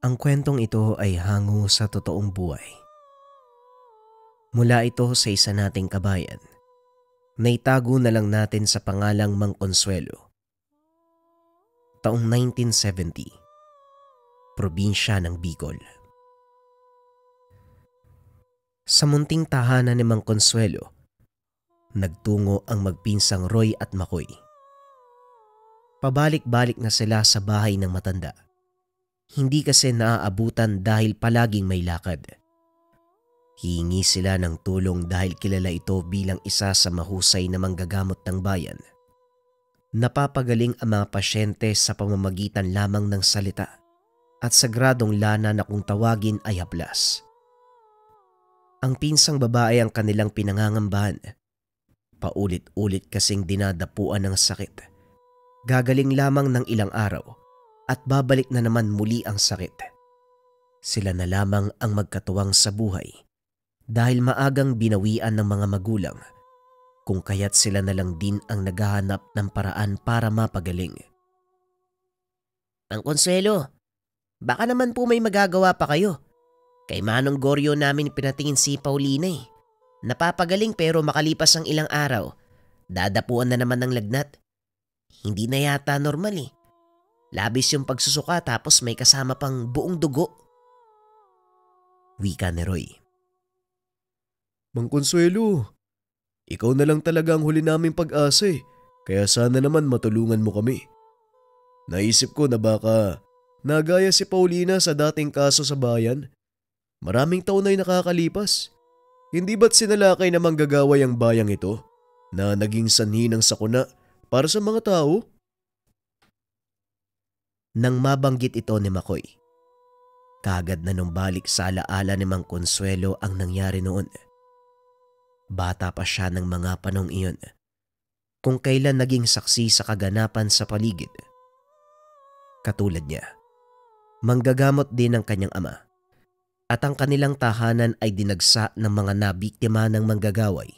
Ang kwentong ito ay hango sa totoong buhay. Mula ito sa isa nating kabayan na itago na lang natin sa pangalang Mang Consuelo. Taong 1970, probinsya ng Bicol. Sa munting tahanan ni Mang Consuelo, nagtungo ang magpinsang Roy at Makoy. Pabalik-balik na sila sa bahay ng matanda. Hindi kasi naaabutan dahil palaging may lakad. Hihingi sila ng tulong dahil kilala ito bilang isa sa mahusay na manggagamot ng bayan. Napapagaling ang mga pasyente sa pamamagitan lamang ng salita at sagradong lana na kung tawagin ay haplas. Ang pinsang babae ang kanilang pinangangambahan. Paulit-ulit kasing dinadapuan ng sakit. Gagaling lamang ng ilang araw at babalik na naman muli ang sakit. Sila na lamang ang magkatuwang sa buhay dahil maagang binawian ng mga magulang, kung kaya't sila na lang din ang naghahanap ng paraan para mapagaling. Ang Consuelo, baka naman po may magagawa pa kayo. Kay Manong Goryo namin pinatingin si Paulina eh. Napapagaling pero makalipas ang ilang araw, dadapuan na naman ng lagnat. Hindi na yata normal eh. Labis yung pagsusuka tapos may kasama pang buong dugo. Wika ni Roy. Mang Consuelo, ikaw na lang talaga ang huli naming pag-asa eh. Kaya sana naman matulungan mo kami. Naisip ko na baka nagaya si Paulina sa dating kaso sa bayan. Maraming taon na'y nakakalipas. Hindi ba't sinalakay na manggagaway ang bayang ito na naging sanhi ng sakuna para sa mga tao? Nang mabanggit ito ni Makoy, kagad na numbalik sa alaala ni Mang Consuelo ang nangyari noon. Bata pa siya ng mga panong iyon, kung kailan naging saksi sa kaganapan sa paligid. Katulad niya, manggagamot din ang kanyang ama at ang kanilang tahanan ay dinagsa ng mga nabiktima ng manggagaway.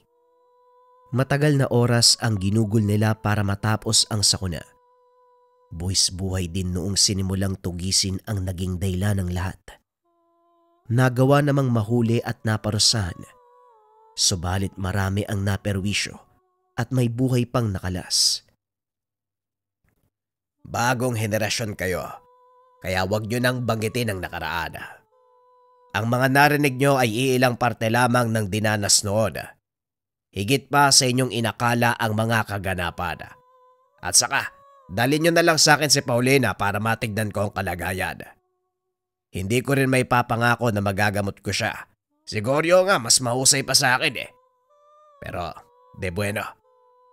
Matagal na oras ang ginugol nila para matapos ang sakuna. Buwis buhay din noong sinimulang tugisin ang naging dahilan ng lahat. Nagawa namang mahuli at naparusahan, subalit marami ang naperwisyo at may buhay pang nakalas. Bagong henerasyon kayo, kaya wag nyo nang banggitin ang nakaraan. Ang mga narinig nyo ay iilang parte lamang ng dinanas noon. Higit pa sa inyong inakala ang mga kaganapan. At saka, dalhin nyo na lang sa akin si Paulina para matignan ko ang kalagayan. Hindi ko rin may papangako na magagamot ko siya. Siguro nga mas mahusay pa sa akin eh. Pero, de bueno.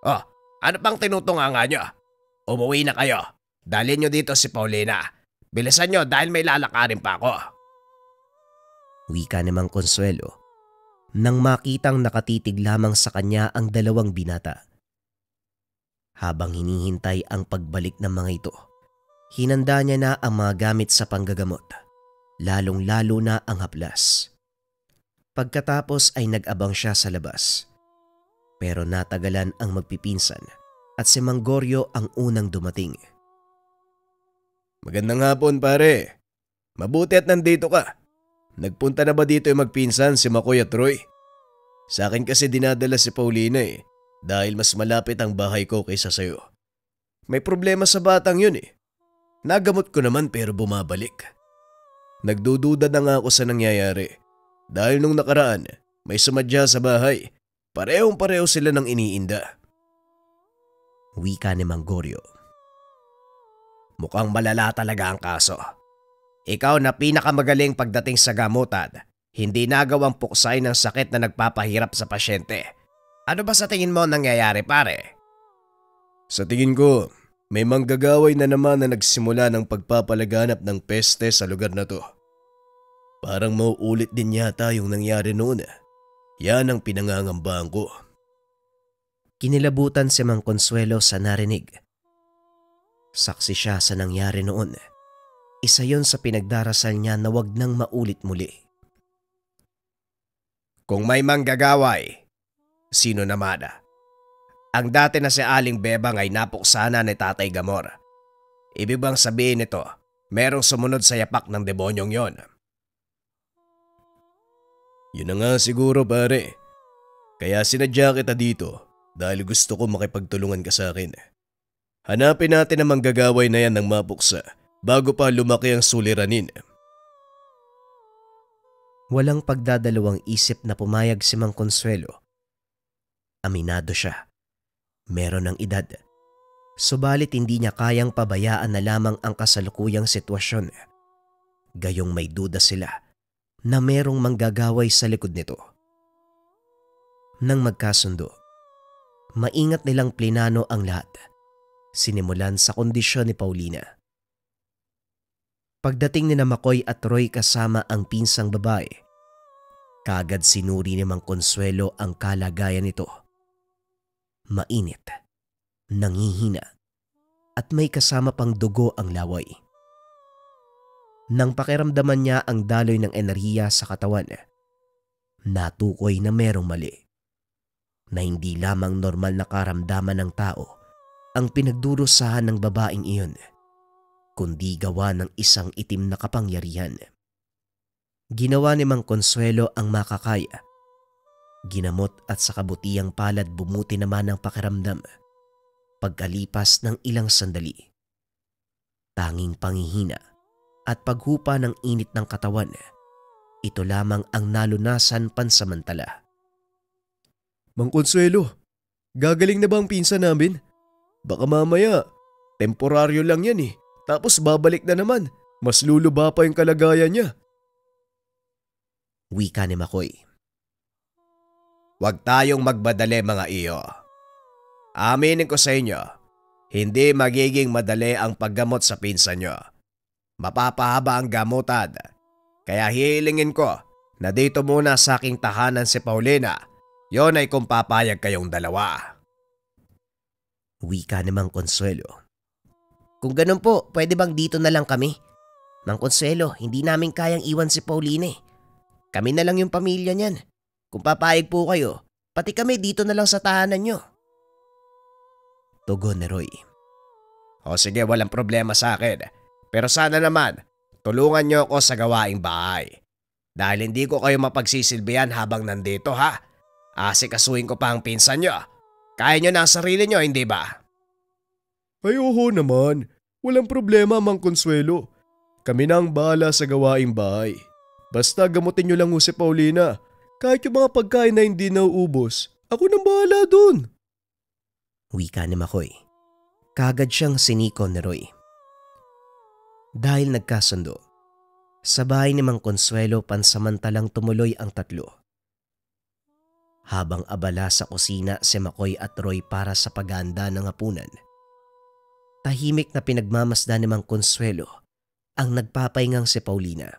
Oh, ano pang tinutunganga nyo? Umuwi na kayo. Dalhin nyo dito si Paulina. Bilisan nyo dahil may lalakarin pa ako. Wika ni Mang Consuelo nang makitang nakatitig lamang sa kanya ang dalawang binata. Habang hinihintay ang pagbalik ng mga ito, hinanda niya na ang mga gamit sa panggagamot, lalong-lalo na ang haplas. Pagkatapos ay nag-abang siya sa labas. Pero natagalan ang magpipinsan at si Mang Goryo ang unang dumating. Magandang hapon pare. Mabuti at nandito ka. Nagpunta na ba dito yung magpinsan si Makoy at Roy? Sa akin kasi dinadala si Paulina eh, dahil mas malapit ang bahay ko kaysa sayo. May problema sa batang yun eh. Nagamot ko naman pero bumabalik. Nagdududa na nga ako sa nangyayari. Dahil nung nakaraan, may sumadya sa bahay. Parehong-pareho sila ng iniinda. Wika ni Mang Goryo. Mukhang malala talaga ang kaso. Ikaw na pinakamagaling pagdating sa gamutan, hindi nagawang puksay ng sakit na nagpapahirap sa pasyente. Ano ba sa tingin mo nangyayari pare? Sa tingin ko, may manggagaway na naman na nagsimula ng pagpapalaganap ng peste sa lugar na to. Parang mauulit din yata yung nangyari noon. Yan ang pinangangambahan ko. Kinilabutan si Mang Consuelo sa narinig. Saksi siya sa nangyari noon. Isa yon sa pinagdarasal niya na wag nang maulit muli. Kung may manggagaway, sino naman? Ang dati na si Aling Bebang ay napuksana ni Tatay Gamor. Ibig bang sabihin nito, merong sumunod sa yapak ng demonyong yon. Yun na nga siguro pare. Kaya sinadya kita dito dahil gusto ko makipagtulungan ka sa akin. Hanapin natin ang manggagaway na yan ng mapuksa bago pa lumaki ang suliranin. Walang pagdadalawang isip na pumayag si Mang Consuelo. Aminado siya. Meron ng edad. Subalit hindi niya kayang pabayaan na lamang ang kasalukuyang sitwasyon. Gayong may duda sila na merong manggagaway sa likod nito. Nang magkasundo, maingat nilang plinano ang lahat. Sinimulan sa kondisyon ni Paulina. Pagdating ni Makoy at Roy kasama ang pinsang babae, kaagad sinuri ni Mang Consuelo ang kalagayan nito. Mainit, nangihina, at may kasama pang dugo ang laway. Nang pakiramdaman niya ang daloy ng enerhiya sa katawan, natukoy na merong mali. Na hindi lamang normal na karamdaman ng tao ang pinagdurusahan ng babaeng iyon, kundi gawa ng isang itim na kapangyarihan. Ginawa ni Mang Consuelo ang makakaya. Ginamot at sa kabutiang palad bumuti naman ang pakiramdam. Pagkalipas ng ilang sandali, tanging panghihina at paghupa ng init ng katawan, ito lamang ang nalunasan pansamantala. Mang Consuelo, gagaling na ba ang pinsan namin? Baka mamaya, temporaryo lang yan eh. Tapos babalik na naman. Mas luluba pa yung kalagayan niya. Wika ni Makoy. Huwag tayong magbadali mga iyo. Aminin ko sa inyo, hindi magiging madali ang paggamot sa pinsan nyo. Mapapahaba ang gamutan. Kaya hihilingin ko na dito muna sa aking tahanan si Paulina. Yon ay kung papayag kayong dalawa. Wika ni Mang Consuelo. Kung ganun po, pwede bang dito na lang kami? Mang Consuelo, hindi namin kayang iwan si Paulina. Kami na lang yung pamilya niyan. Kung papayag po kayo, pati kami dito na lang sa tahanan nyo. Tugon ni Roy. O sige, walang problema sa akin. Pero sana naman, tulungan nyo ako sa gawaing bahay. Dahil hindi ko kayo mapagsisilbihan habang nandito ha. Asikasuhin ko pa ang pinsan nyo. Kaya nyo na ang sarili nyo, hindi ba? Ay oo naman. Walang problema, Mang Consuelo. Kami na ang bahala sa gawaing bahay. Basta gamutin nyo lang ho si Paulina. Kahit yung mga pagkain na hindi nauubos, ako nang bahala dun. Wika ni Makoy. Kagad siyang siniko ni Roy. Dahil nagkasundo, sa bahay ni Mang Consuelo pansamantalang tumuloy ang tatlo. Habang abala sa kusina si Makoy at Roy para sa paghahanda ng hapunan, tahimik na pinagmamasdan ni Mang Consuelo ang nagpapahingang si Paulina.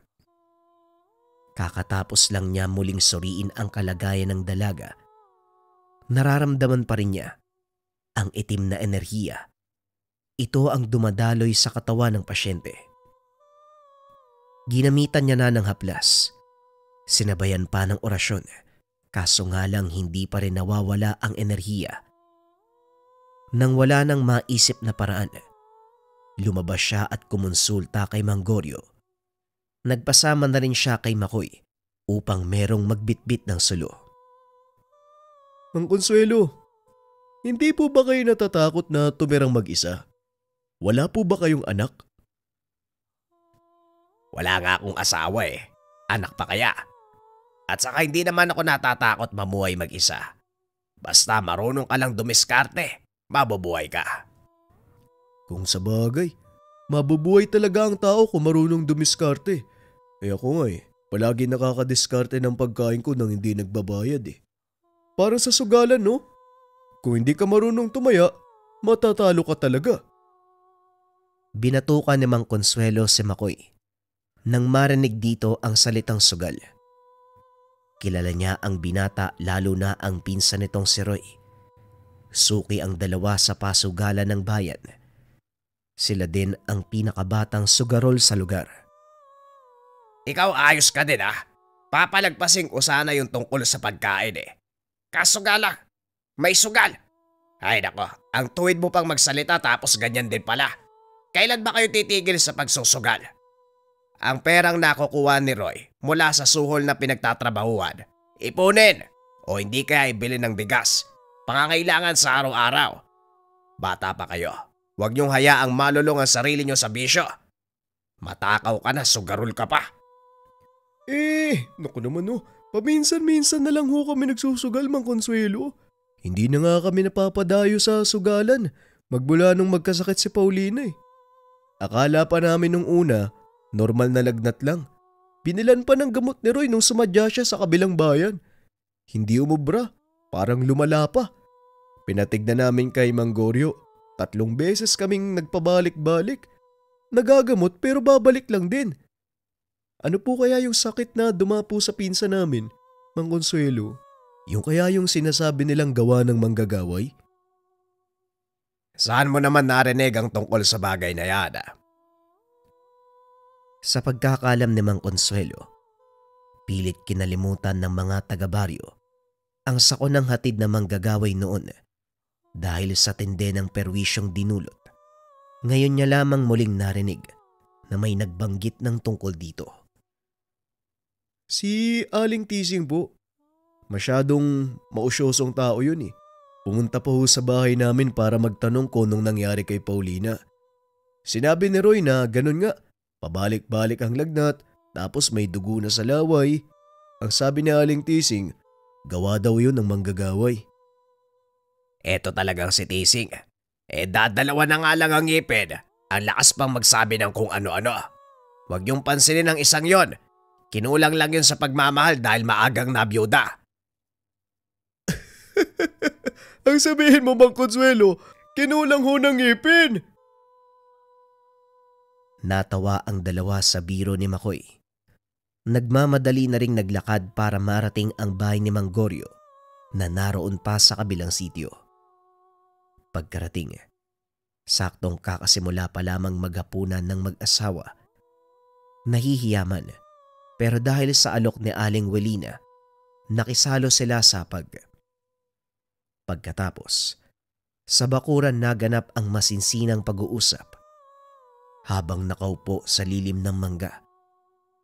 Kakatapos lang niya muling suriin ang kalagayan ng dalaga, nararamdaman pa rin niya ang itim na enerhiya. Ito ang dumadaloy sa katawan ng pasyente. Ginamitan niya na ng haplas, sinabayan pa ng orasyon, kaso nga lang hindi pa rin nawawala ang enerhiya. Nang wala nang maisip na paraan, lumabas siya at kumonsulta kay Mang Goryo. Nagpasama na rin siya kay Makoy upang merong magbitbit ng sulo. Mang Consuelo, hindi po ba kayo natatakot na tumirang mag-isa? Wala po ba kayong anak? Wala nga akong asawa eh. Anak pa kaya? At saka hindi naman ako natatakot mamuhay mag-isa. Basta marunong ka lang dumiskarte, mabubuhay ka. Kung sa bagay, mabubuhay talaga ang tao kung marunong dumiskarte. Eh ako nga palagi nakakadiskarte ng pagkain ko nang hindi nagbabayad eh. Para sa sugalan no? Kung hindi ka marunong tumaya, matatalo ka talaga. Binatukan ni Mang Consuelo si Makoy nang marinig dito ang salitang sugal. Kilala niya ang binata lalo na ang pinsan nitong si Roy. Suki ang dalawa sa pasugalan ng bayan. Sila din ang pinakabatang sugarol sa lugar. Ikaw ayos ka din ah. Papalagpasin ko sana yung tungkol sa pagkain eh. Kasugala, may sugal. Ay nako, ang tuwid mo pang magsalita tapos ganyan din pala. kailan ba kayo titigil sa pagsusugal? Ang perang nakukuha ni Roy mula sa suhol na pinagtatrabahuan, ipunin o hindi kaya ibili ng bigas, pangangailangan sa araw-araw. Bata pa kayo, huwag niyong hayaang malulong ang sarili niyo sa bisyo. Matakaw ka na, sugarol ka pa. Naku naman paminsan-minsan na lang kami nagsusugal, Mang Consuelo. Hindi na nga kami napapadayo sa sugalan, magmula nung magkasakit si Paulina Akala pa namin nung una, normal na lagnat lang. Binilan pa ng gamot ni Roy nung sumadya siya sa kabilang bayan. Hindi umubra, parang lumala pa. Pinatignan namin kay Mang Goryo, 3 beses kaming nagpabalik-balik. Nagagamot pero babalik lang din. Ano po kaya yung sakit na dumapo sa pinsa namin, Mang Consuelo? Yung kaya yung sinasabi nilang gawa ng manggagaway? Saan mo naman narinig ang tungkol sa bagay na yan? Sa pagkakalam ni Mang Consuelo, pilit kinalimutan ng mga taga-baryo ang sakonang hatid na manggagaway noon dahil sa tindi ng perwisyong dinulot. Ngayon niya lamang muling narinig na may nagbanggit ng tungkol dito. Si Aling Tising po. Masyadong mausyosong tao yun Pumunta pa sa bahay namin para magtanong kung anong nangyari kay Paulina. Sinabi ni Roy na ganun nga, pabalik-balik ang lagnat tapos may dugo na sa laway. Ang sabi ni Aling Tising, gawa daw yun ng manggagaway. Eto talagang si Tising. Dadalawa na nga lang ang ngipin. Ang lakas pang magsabi ng kung ano-ano. Huwag niyong pansinin ang isang yon. Kinulang lang yun sa pagmamahal dahil maagang nabiyuda. Ang sabihin mo, Mang Consuelo, kinulang ho ng ngipin. Natawa ang dalawa sa biro ni Makoy. Nagmamadali na ring naglakad para marating ang bahay ni Mang Goryo na naroon pa sa kabilang sitio. Pagkarating, saktong kakasimula pa lamang maghapunan ng mag-asawa. Nahihiyaman, pero dahil sa alok ni Aling Welina, nakisalo sila sa Pagkatapos, sa bakuran naganap ang masinsinang pag-uusap. Habang nakaupo sa lilim ng mangga,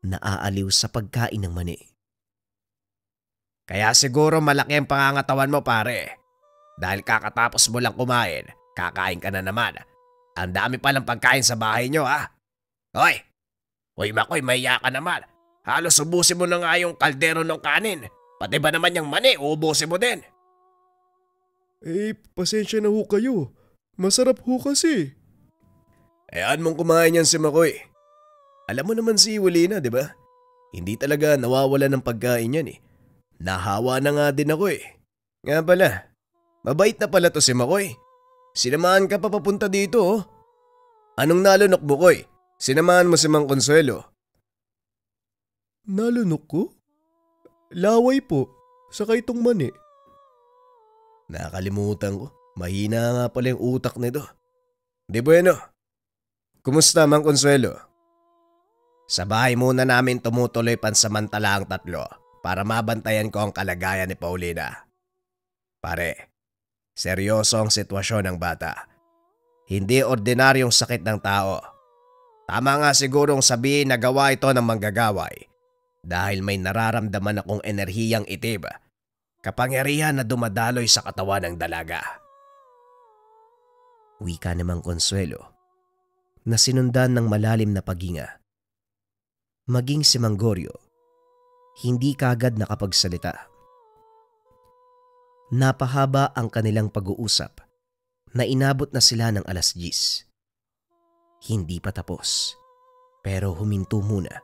naaaliw sa pagkain ng mani. Kaya siguro malaki ang pangangatawan mo, pare. Dahil kakatapos mo lang kumain, kakain ka na naman. Ang dami palang pagkain sa bahay nyo, Hoy! Hoy Makoy, mahiya ka naman. Halos ubusin mo na nga yung kaldero ng kanin. Pati ba naman yung mani, uubusin mo din. Pasensya na ho kayo. Masarap ho kasi. Ayan mong kumain yan si Makoy. Alam mo naman si Welina, di ba? Hindi talaga nawawala ng pagkain yan Nahawa na nga din ako Nga pala, mabait na pala to si Makoy. Sinamahan ka pa papunta dito Anong nalunok mo, Koy? Sinamahan mo si Mang Consuelo. Nalunok ko? Laway po, saka itong mani. Nakalimutan ko. Mahina nga pala yung utak nito. Di bueno. Kumusta, Mang Consuelo? Sa bahay muna namin tumutuloy pansamantala ang 3 para mabantayan ko ang kalagayan ni Paulina. Pare, seryoso ang sitwasyon ng bata. Hindi ordinaryong sakit ng tao. Tama nga sigurong sabihin na gawa ito ng manggagaway dahil may nararamdaman akong enerhiyang itib. Kapangyarihan na dumadaloy sa katawan ng dalaga. Wika ni Mang Consuelo na sinundan ng malalim na paghinga. Maging si Mang Goryo, hindi kagad nakapagsalita. Napahaba ang kanilang pag-uusap na inabot na sila ng 10:00. Hindi pa tapos, pero huminto muna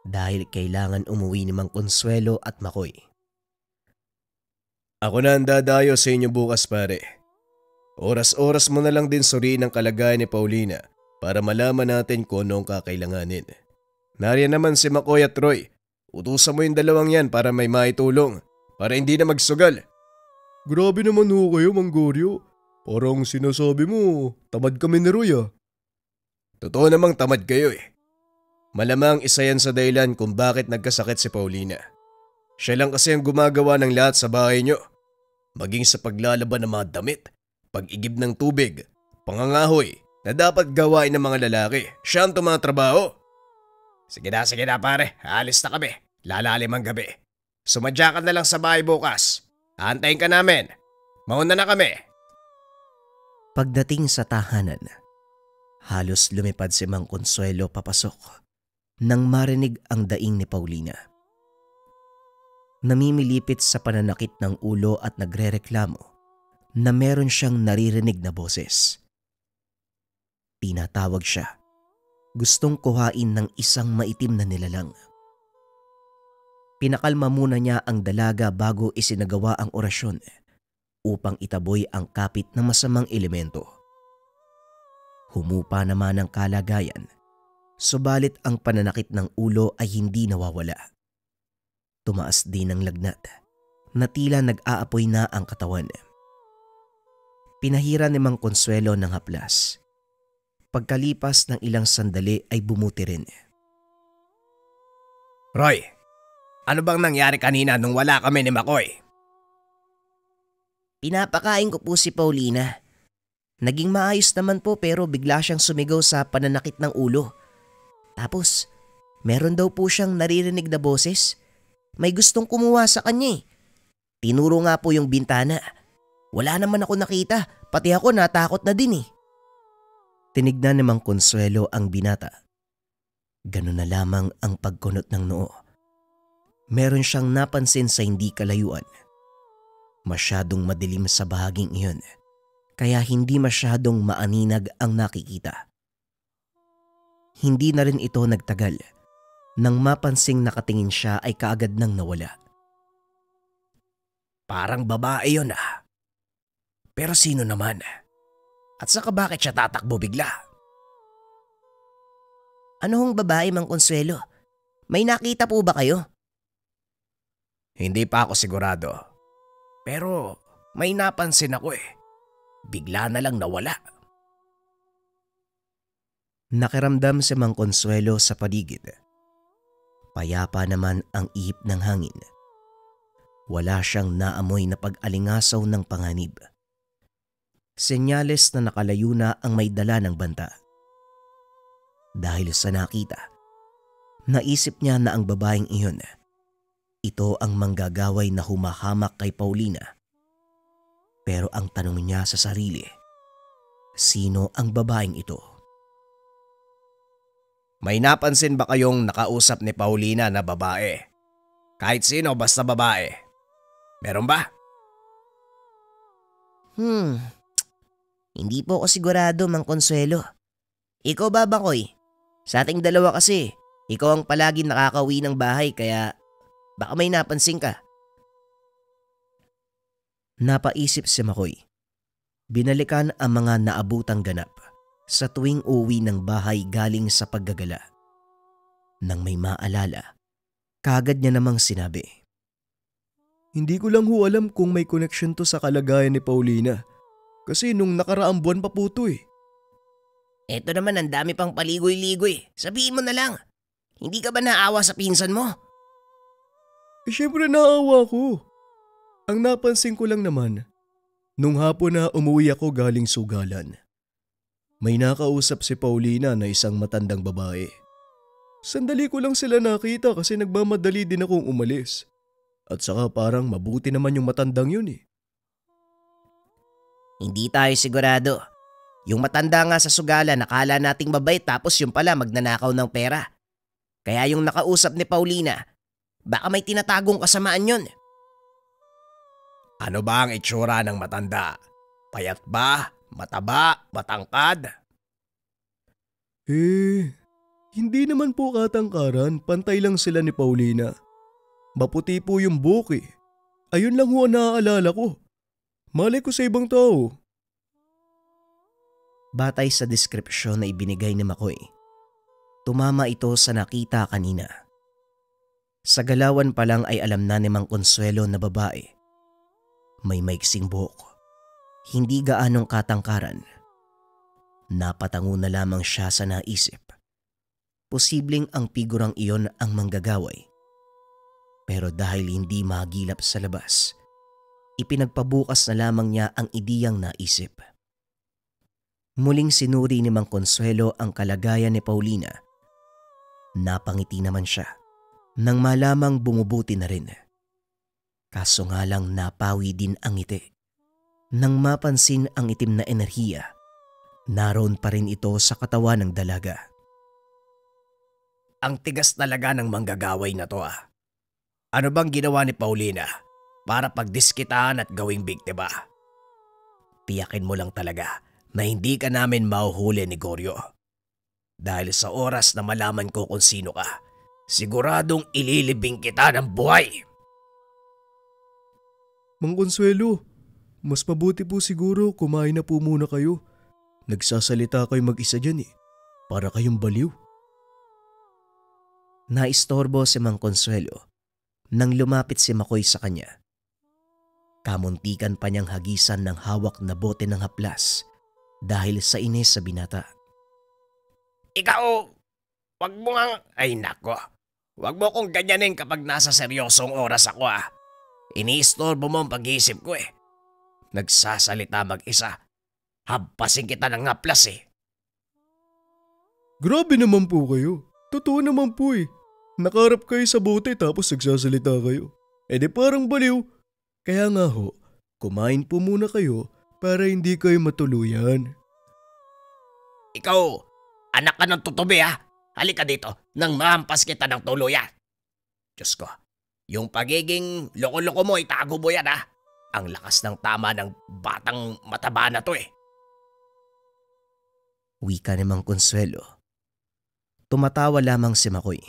dahil kailangan umuwi ni Mang Consuelo at Makoy. Ako na ang dadayo sa inyo bukas, pare. Oras-oras mo na lang din suriin ang kalagayan ni Paulina para malaman natin kung ano ang kakailanganin. Nariyan naman si Makoy at Roy. Utusan mo yung 2 yan para may maitulong, para hindi na magsugal. Grabe naman ho kayo, Mang Goryo. Parang sinasabi mo, tamad kami ni Roy Totoo namang tamad kayo Malamang isa yan sa dahilan kung bakit nagkasakit si Paulina. Siya lang kasi ang gumagawa ng lahat sa bahay nyo. Maging sa paglalaban ng mga damit, pag-igib ng tubig, pangangahoy, na dapat gawain ng mga lalaki. Siya ang tumatrabaho. Sige na pare, alis na kami. Lalalim ang gabi. Sumadya ka na lang sa bahay bukas. Aantayin ka namin. Mauna na kami. Pagdating sa tahanan, halos lumipad si Mang Consuelo papasok nang marinig ang daing ni Paulina. Namimilipit sa pananakit ng ulo at nagrereklamo na meron siyang naririnig na boses. Tinatawag siya. Gustong kuhain ng isang maitim na nilalang. Pinakalma muna niya ang dalaga bago isinagawa ang orasyon upang itaboy ang kapit ng masamang elemento. Humupa naman ang kalagayan, subalit ang pananakit ng ulo ay hindi nawawala. Tumaas din ang lagnat na tila nag-aapoy na ang katawan. Pinahira ni Mang Consuelo ng haplas. Pagkalipas ng ilang sandali ay bumuti rin. Roy, ano bang nangyari kanina nung wala kami ni Makoy? Pinapakain ko po si Paulina. Naging maayos naman po pero bigla siyang sumigaw sa pananakit ng ulo. Tapos, meron daw po siyang naririnig na boses. May gustong kumuha sa kanya eh. Tinuro nga po yung bintana. Wala naman ako nakita, pati ako natakot na din eh. Tinignan ni Mang Consuelo ang binata. Ganun na lamang ang pagkunot ng noo. Meron siyang napansin sa hindi kalayuan. Masyadong madilim sa bahaging iyon, kaya hindi masyadong maaninag ang nakikita. Hindi na rin ito nagtagal. Nang mapansing nakatingin siya ay kaagad nang nawala. Parang babae yun ah. Pero sino naman? At saka bakit siya tatakbo bigla? Ano hong babae, Mang Consuelo? May nakita po ba kayo? Hindi pa ako sigurado. Pero may napansin ako eh. Bigla na lang nawala. Nakiramdam si Mang Consuelo sa paligid. Payapa naman ang ihip ng hangin. Wala siyang naamoy na pag-alingasaw ng panganib. Senyales na nakalayo na ang may dala ng banta. Dahil sa nakita, naisip niya na ang babaeng iyon, ito ang manggagaway na humahamak kay Paulina. Pero ang tanong niya sa sarili, sino ang babaeng ito? May napansin ba kayong nakausap ni Paulina na babae? Kahit sino basta babae. Meron ba? Hindi po ako sigurado, Mang Consuelo. Ikaw ba, Bakoy? Sa ating dalawa kasi, ikaw ang palaging nakakauwi ng bahay kaya baka may napansin ka. Napaisip si Makoy. Binalikan ang mga naabutang ganap sa tuwing uwi ng bahay galing sa paggagala. Nang may maalala, kaagad niya namang sinabi. Hindi ko lang ho alam kung may connection to sa kalagayan ni Paulina. Kasi nung nakaraang buwan pa po to eh. Eto naman ang dami pang paligoy-ligoy. Sabihin mo na lang. Hindi ka ba naawa sa pinsan mo? Siyempre naawa ko. Ang napansin ko lang naman, nung hapon na umuwi ako galing sugalan, may nakausap si Paulina na isang matandang babae. Sandali ko lang sila nakita kasi nagmamadali din akong umalis. At saka parang mabuti naman yung matandang yun eh. Hindi tayo sigurado. Yung matanda nga sa sugala nakala nating mabait tapos yung pala magnanakaw ng pera. Kaya yung nakausap ni Paulina, baka may tinatagong kasamaan yun. Ano ba ang itsura ng matanda? Payat ba? Mataba? Matangkad? Hindi naman po katangkaran, pantay lang sila ni Paulina. Maputi po yung buhok eh. Ayun lang ho ang naaalala ko. Malay ko sa ibang tao. Batay sa deskripsyon na ibinigay ni Makoy, tumama ito sa nakita kanina. Sa galawan pa lang ay alam na ni Mang Consuelo na babae. May maiksing buhok, hindi gaanong katangkaran. Napatango na lamang siya sa naisip. Posibleng ang figurang iyon ang manggagaway. Pero dahil hindi magilap sa labas, ipinagpabukas na lamang niya ang ideyang naisip. Muling sinuri ni Mang Consuelo ang kalagayan ni Paulina. Napangiti naman siya nang malamang bumubuti na rin. Kaso nga lang napawi din ang ngiti. Nang mapansin ang itim na enerhiya, naroon pa rin ito sa katawan ng dalaga. Ang tigas talaga ng manggagaway na to ah. Ano bang ginawa ni Paulina para pagdiskitaan at gawing biktima? Tiyakin mo lang talaga na hindi ka namin mahuhuli ni Goryo. Dahil sa oras na malaman ko kung sino ka, siguradong ililibing kita ng buhay. Mang Consuelo, mas mabuti po siguro kumain na po muna kayo. Nagsasalita kayo mag-isa dyan eh. Para kayong baliw. Naistorbo si Mang Consuelo nang lumapit si Makoy sa kanya. Kamuntikan pa niyang hagisan ng hawak na bote ng haplas dahil sa inis sa binata. Ikaw, wag mo nga... Ay nako, wag mo kong ganyanin kapag nasa seryosong oras ako ah. Iniistorbo mo ang pag-iisip ko eh. Nagsasalita mag-isa. Hampasin kita ng haplas eh. Grabe naman po kayo. Totoo naman po eh. Nakarap kayo sa bote tapos nagsasalita kayo. Eh di parang baliw. Kaya nga ho, kumain po muna kayo para hindi kayo matuluyan. Ikaw, anak ka ng tutubi ha. Halika dito nang mahampas kita ng tuluyan. Diyos ko, yung pagiging loko-loko mo itago mo yan ha. Ang lakas ng tama ng batang mataba na to eh. Wika ni Mang Consuelo. Tumatawa lamang si Makoy.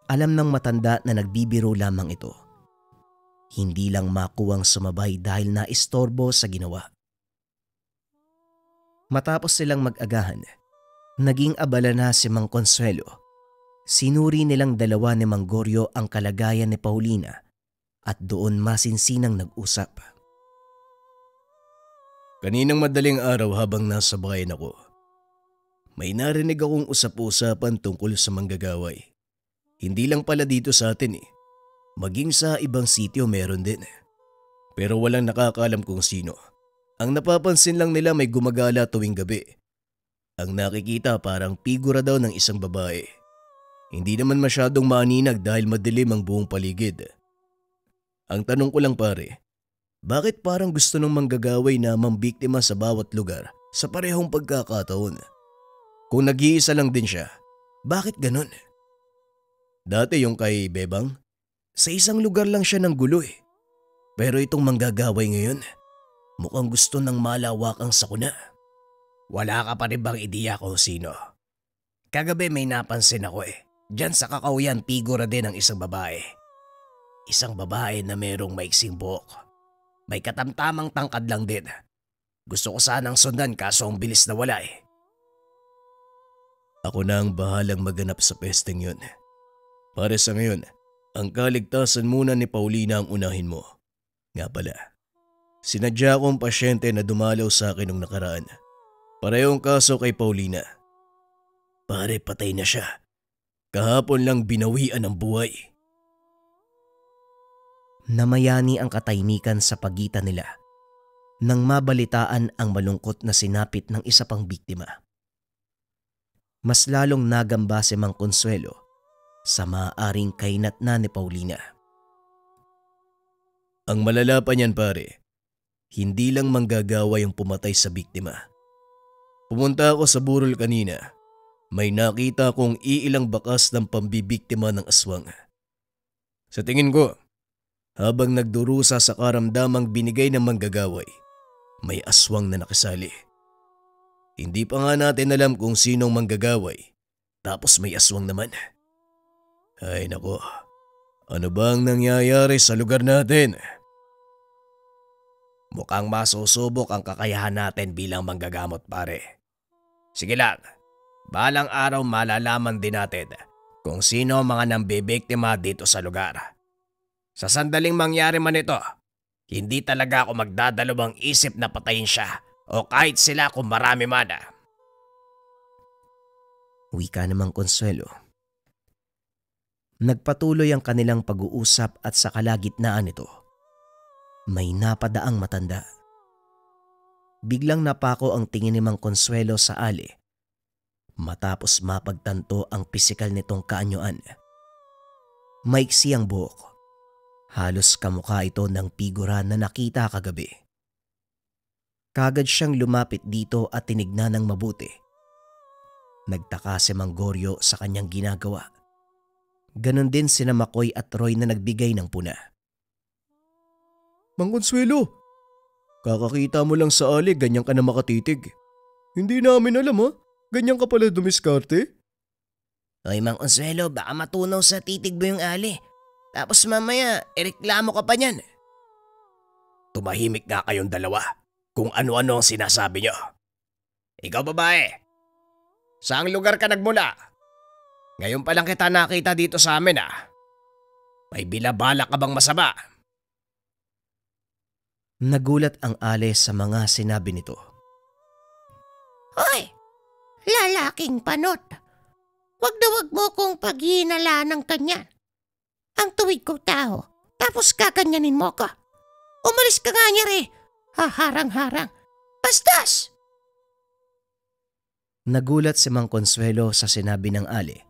Alam ng matanda na nagbibiro lamang ito. Hindi lang makuwang sumabay dahil naistorbo sa ginawa. Matapos silang mag-agahan, naging abala na si Mang Consuelo. Sinuri nilang dalawa ni Mang Goryo ang kalagayan ni Paulina at doon masinsinang nag-usap. Kaninang madaling araw habang nasa bayan ako, may narinig akong usap-usapan tungkol sa manggagaway. Hindi lang pala dito sa atin eh. Maging sa ibang sitio meron din. Pero walang nakakaalam kung sino. Ang napapansin lang nila may gumagala tuwing gabi. Ang nakikita parang figura daw ng isang babae. Hindi naman masyadong maaninag dahil madilim ang buong paligid. Ang tanong ko lang pare, bakit parang gusto ng manggagaway na mambiktima sa bawat lugar sa parehong pagkakataon? Kung nag-iisa lang din siya, bakit ganun? Dati yung kay Bebang, sa isang lugar lang siya ng gulo eh. Pero itong manggagaway ngayon, mukhang gusto ng malawakang sakuna. Wala ka pa rin bang ideya kung sino? Kagabi may napansin ako eh. Diyan sa Kakauyan figura din ng isang babae. Isang babae na merong maiksing buhok. May katamtamang tangkad lang din. Gusto ko sanang sundan kaso ang bilis na wala eh. Ako na ang bahalang maganap sa pesteng yun. Para sa ngayon, ang kaligtasan muna ni Paulina ang unahin mo. Nga pala, sinadya kong pasyente na dumalaw sa akin nung nakaraan. Parehong kaso kay Paulina. Pare, patay na siya. Kahapon lang binawian ang buhay. Namayani ang katahimikan sa pagitan nila nang mabalitaan ang malungkot na sinapit ng isa pang biktima. Mas lalong nagamba si Mang Consuelo sa maaaring kainat na ni Paulina. Ang malala pa niyan pare, hindi lang manggagawa yung pumatay sa biktima. Pumunta ako sa burol kanina. May nakita kong iilang bakas ng pambibiktima ng aswang. Sa tingin ko, habang nagdurusa sa karamdamang binigay ng manggagaway, may aswang na nakisali. Hindi pa nga natin alam kung sinong manggagaway, tapos may aswang naman. Ay nako, ano ba ang nangyayari sa lugar natin? Mukhang masusubok ang kakayahan natin bilang manggagamot pare. Sige lang, balang araw malalaman din natin kung sino ang mga nambibiktima dito sa lugar. Sa sandaling mangyari man ito, hindi talaga ako magdadalawang isip na patayin siya o kahit sila kung marami man. Wika namang Consuelo. Nagpatuloy ang kanilang pag-uusap at sa kalagitnaan nito, may napadaang matanda. Biglang napako ang tingin ni Mang Consuelo sa Ali matapos mapagtanto ang pisikal nitong kaanyuan. Maiksi ang buhok. Halos kamukha ito ng figura na nakita kagabi. Kagad siyang lumapit dito at tinignan ng mabuti. Nagtaka si Mang Goryo sa kanyang ginagawa. Ganon din sina Makoy at Roy na nagbigay ng puna. Mang Consuelo, kakakita mo lang sa Ali, ganyan ka na makatitig. Hindi namin alam ha, ganyan ka pala dumiskarte. Hoy Mang Consuelo, baka matunaw sa titig mo yung Ali. Tapos mamaya, ireklamo ka pa niyan. Tumahimik nga kayong dalawa kung ano-ano ang sinasabi nyo. Ikaw babae, saang lugar ka nagmula? Ngayon pa lang kita nakita dito sa amin May binabala ka bang masama? Nagulat ang Ali sa mga sinabi nito. Hoy, lalaking panot. Wag na wag mo kong paghinala ng kanyan. Ang tuwid kong tao, tapos kakanyanin mo ka. Umalis ka nga niya haharang-harang. Bastas! Nagulat si Mang Consuelo sa sinabi ng Ali.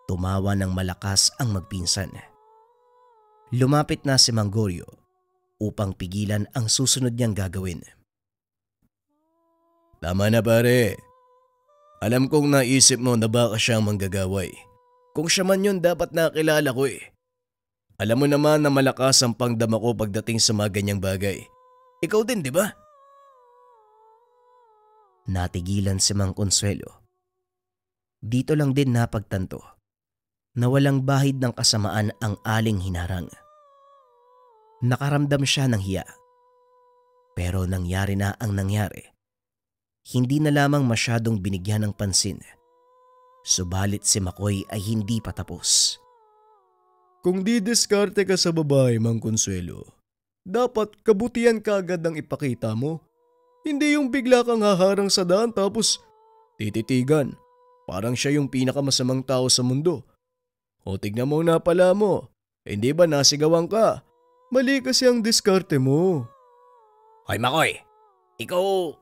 Tumawa ng malakas ang magpinsan. Lumapit na si Mang Goryo upang pigilan ang susunod niyang gagawin. Tama na pare. Alam kong naisip mo na baka siyang manggagaway. Kung siya man yun dapat nakilala ko Alam mo naman na malakas ang pangdama ko pagdating sa mga ganyang bagay. Ikaw din, di ba? Natigilan si Mang Consuelo. Dito lang din napagtanto na walang bahid ng kasamaan ang aling hinarang. Nakaramdam siya ng hiya. Pero nangyari na ang nangyari. Hindi na lamang masyadong binigyan ng pansin. Subalit si Makoy ay hindi pa tapos. Kung didiskarte ka sa babae, Mang Consuelo, dapat kabutihan ka agad ang ipakita mo. Hindi yung bigla kang haharang sa daan tapos tititigan. Parang siya yung pinakamasamang tao sa mundo. O tignan mo na pala mo, hindi ba nasigawan ka? Mali kasi ang diskarte mo. Hoy Makoy, ikaw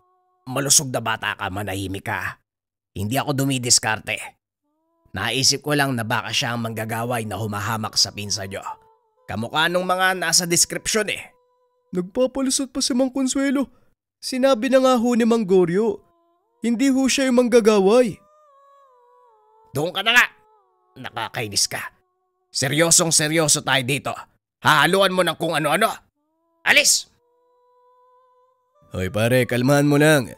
malusog na bata ka, manahimik ka. Hindi ako dumidiskarte. Naisip ko lang na baka siya ang manggagaway na humahamak sa pinsa nyo. Kamukha nung mga nasa description Nagpapalusot pa si Mang Consuelo. Sinabi na nga ho ni Mang Goryo, hindi ho siya yung manggagaway. Doon ka na nga. Nakakainis ka. Seryosong seryoso tayo dito. Hahaluan mo ng kung ano-ano. Alis! Hoy pare, kalmahan mo lang.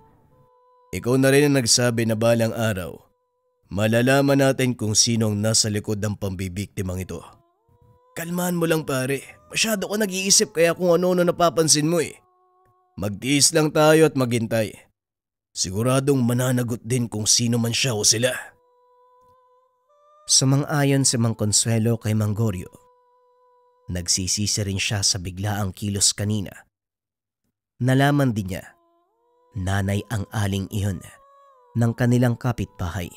Ikaw na rin ang nagsabi na balang araw. Malalaman natin kung sino ang nasa likod ng pambibiktimang ito. Kalmahan mo lang pare. Masyado ka nag-iisip kaya kung ano-ano napapansin mo Magtiis lang tayo at maghintay. Siguradong mananagot din kung sino man siya o sila. Sumang-ayon si Mang Consuelo kay Mang Goryo. Nagsisisi rin siya sa biglaang kilos kanina. Nalaman din niya, nanay ang aling iyon ng kanilang kapitbahay.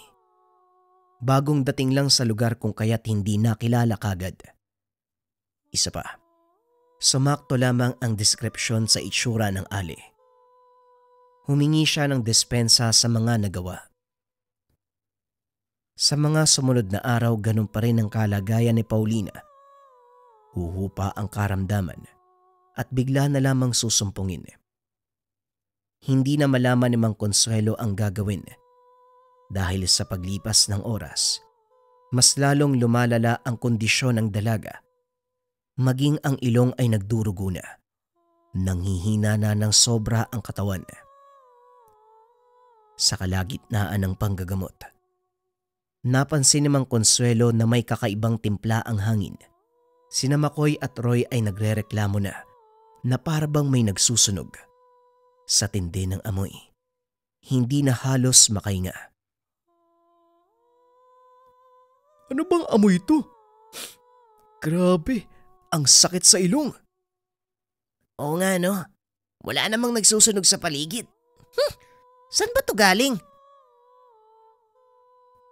Bagong dating lang sa lugar kung kaya't hindi nakilala kagad. Isa pa, sumakto lamang ang deskripsyon sa itsura ng Ali. Humingi siya ng dispensa sa mga nagawa. Sa mga sumunod na araw, ganun pa rin ang kalagayan ni Paulina. Huhupa ang karamdaman at bigla na lamang susumpungin. Hindi na malaman ni Mang Consuelo ang gagawin dahil sa paglipas ng oras, mas lalong lumalala ang kondisyon ng dalaga. Maging ang ilong ay nagdurugo na. Nanghihina na ng sobra ang katawan. Sa kalagitnaan ng panggagamot, napansin ni Mang Consuelo na may kakaibang timpla ang hangin. Sina Makoy at Roy ay nagrereklamo na parabang may nagsusunog. Sa tindi ng amoy, hindi na halos makahinga. Ano bang amoy ito? Grabe, ang sakit sa ilong. Oo nga no, wala namang nagsusunog sa paligid. Saan ba to galing?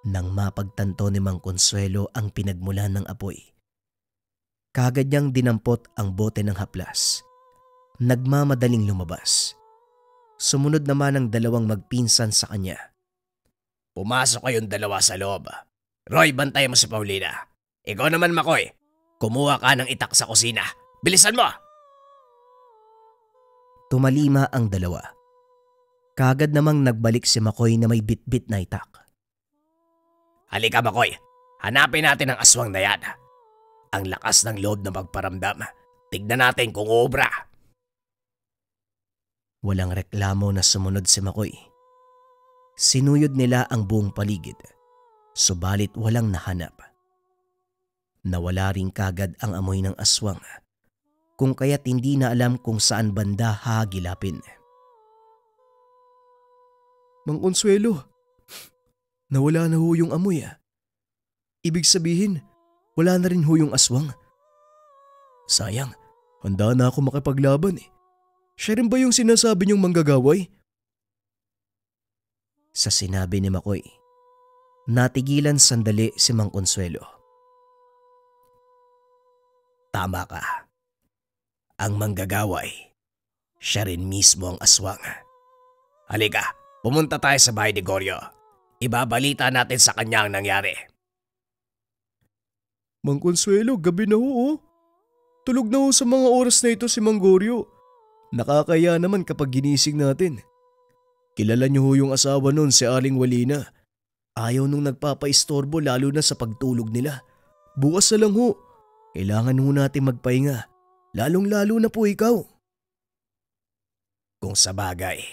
Nang mapagtanto ni Mang Consuelo ang pinagmulan ng apoy, kagad niyang dinampot ang bote ng haplas. Nagmamadaling lumabas. Sumunod naman ang dalawang magpinsan sa kanya. Pumasok kayong dalawa sa loob. Roy, bantayan mo si Paulina. Ikaw naman, Makoy. Kumuha ka ng itak sa kusina. Bilisan mo! Tumalima ang dalawa. Kaagad namang nagbalik si Makoy na may bitbit na itak. Halika, Makoy. Hanapin natin ang aswang na yan. Ang lakas ng loob na magparamdam. Tignan natin kung obra. Walang reklamo na sumunod si Makoy. Sinuyod nila ang buong paligid, subalit walang nahanap. Nawala rin kagad ang amoy ng aswang, kung kaya't hindi na alam kung saan banda hahagilapin. Mang Consuelo, nawala na ho yung amoy. Ibig sabihin, wala na rin ho yung aswang. Sayang, handa na ako makipaglaban eh. Siya rin ba yung sinasabi niyong manggagaway? Sa sinabi ni Makoy, natigilan sandali si Mang Consuelo. Tama ka. Ang manggagaway, siya rin mismo ang aswang. Halika, pumunta tayo sa bahay ni Goryo. Ibabalita natin sa kanya ang nangyari. Mang Consuelo, gabi na ho oh. Tulog na ho sa mga oras na ito si Mang Goryo. Nakakaya naman kapag ginising natin. Kilala niyo ho yung asawa nun, si Aling Walina. Ayaw nung nagpapaistorbo lalo na sa pagtulog nila. Bukas na lang ho. Kailangan ho natin magpahinga. Lalong-lalo na po ikaw. Kung sa bagay.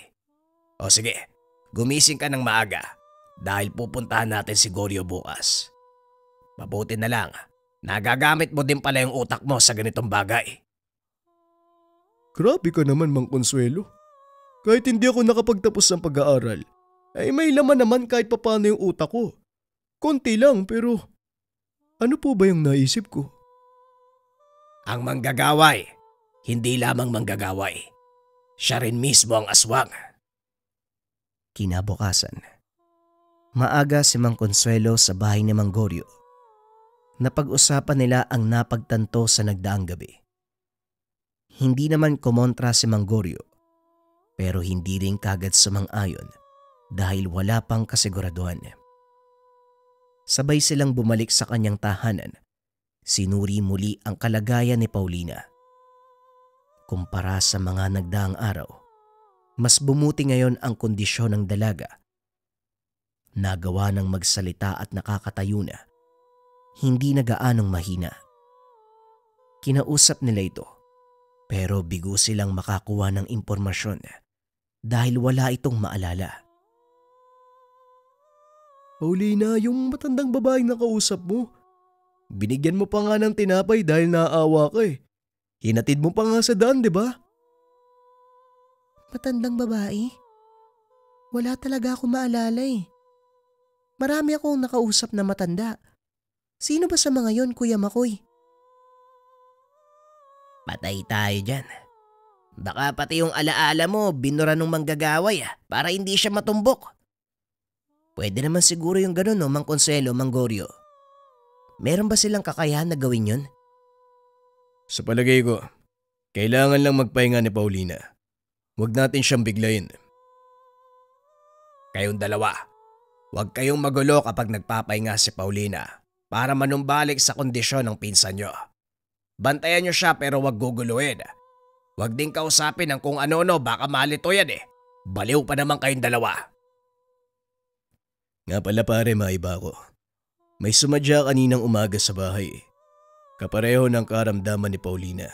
O sige, gumising ka ng maaga dahil pupuntahan natin si Goryo bukas. Mabuti na lang, nagagamit mo din pala yung utak mo sa ganitong bagay. Grabe ka naman, Mang Consuelo. Kahit hindi ako nakapagtapos ng pag-aaral, ay may laman naman kahit papano yung utak ko. Konti lang pero ano po ba yung naisip ko? Ang manggagaway, hindi lamang manggagaway. Siya rin mismo ang aswang. Kinabukasan, maaga si Mang Consuelo sa bahay ni Mang Goryo. Napag-usapan nila ang napagtanto sa nagdaang gabi. Hindi naman kumontra si Mang Goryo, pero hindi rin kagad sumang-ayon dahil wala pang kasiguraduhan. Sabay silang bumalik sa kanyang tahanan. Sinuri muli ang kalagayan ni Paulina. Kumpara sa mga nagdaang araw, mas bumuti ngayon ang kondisyon ng dalaga. Nagawa ng magsalita at nakakatayo na. Hindi na gaanong mahina. Kinausap nila ito, pero bigo silang makakuha ng impormasyon dahil wala itong maalala. Paulina, yung matandang babaeng nakausap mo. Binigyan mo pa nga ng tinapay dahil naaawa ka eh. Hinatid mo pa nga sa daan, di ba? Matandang babae? Wala talaga ako maalala eh. Marami akong nakausap na matanda. Sino ba sa mga yon, Kuya Makoy? Patay tayo dyan. Baka pati yung alaala mo binura ng manggagaway para hindi siya matumbok. Pwede naman siguro yung ganun no, Mang Consuelo, Mang Goryo. Meron ba silang kakayahan na gawin yun? Sa palagay ko, kailangan lang magpahinga ni Paulina. Huwag natin siyang biglayin. Kayong dalawa, huwag kayong magulo kapag nagpapahinga si Paulina para manumbalik sa kondisyon ng pinsan nyo. Bantayan nyo siya pero huwag guguluhin. Huwag din kausapin ng kung ano-ano, baka malito yan eh. Baliw pa naman kayong dalawa. Nga pala pare, maiba ko. May sumadya kaninang umaga sa bahay. Kapareho ng karamdaman ni Paulina.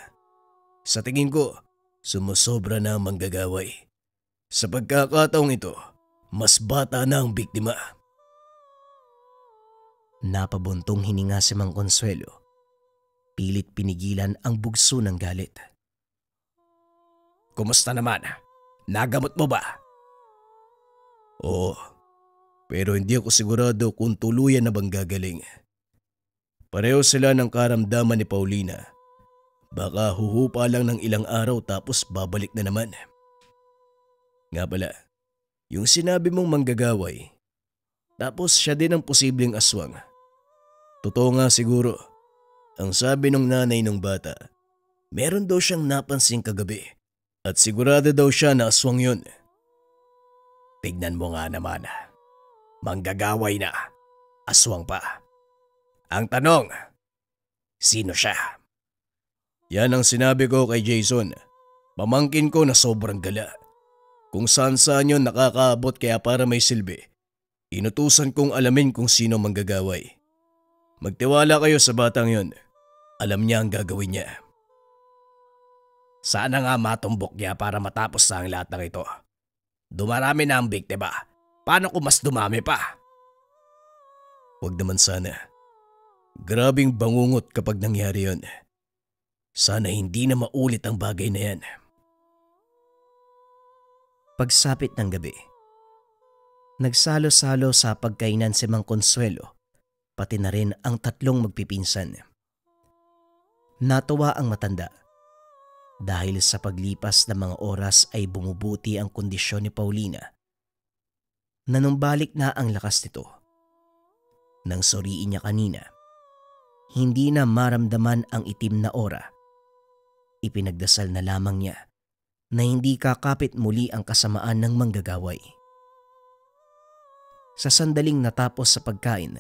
Sa tingin ko, sumusobra na ang manggagaway. Sa pagkakataong ito, mas bata na ang biktima. Napabuntong hininga si Mang Consuelo. Pilit pinigilan ang bugso ng galit. Kumusta naman? Nagamot mo ba? Oo, pero hindi ako sigurado kung tuluyan na bang gagaling. Pareho sila ng karamdaman ni Paulina. Baka huhupa lang ng ilang araw tapos babalik na naman. Nga pala, yung sinabi mong manggagaway, tapos siya din ang posibleng aswang. Totoo nga siguro, ang sabi ng nanay ng bata, meron daw siyang napansing kagabi at sigurado daw siya na aswang yun. Tignan mo nga naman. Manggagaway na. Aswang pa. Ang tanong, sino siya? Yan ang sinabi ko kay Jason. Pamangkin ko na sobrang gala. Kung saan yun nakakaabot kaya para may silbi. Inutusan kong alamin kung sino manggagaway. Magtiwala kayo sa batang yun. Alam niya ang gagawin niya. Sana nga matumbok niya para matapos na ang lahat ng ito. Dumarami na ang biktima. Paano kung mas dumami pa? Huwag naman sana. Grabing bangungot kapag nangyari yun. Sana hindi na maulit ang bagay na yan. Pagsapit ng gabi, nagsalo-salo sa pagkainan si Mang Consuelo, pati na rin ang tatlong magpipinsan. Natuwa ang matanda dahil sa paglipas ng mga oras ay bumubuti ang kondisyon ni Paulina. Nanumbalik na ang lakas nito. Nang suriin niya kanina, hindi na maramdaman ang itim na aura. Ipinagdasal na lamang niya na hindi kakapit muli ang kasamaan ng manggagaway. Sa sandaling natapos sa pagkain,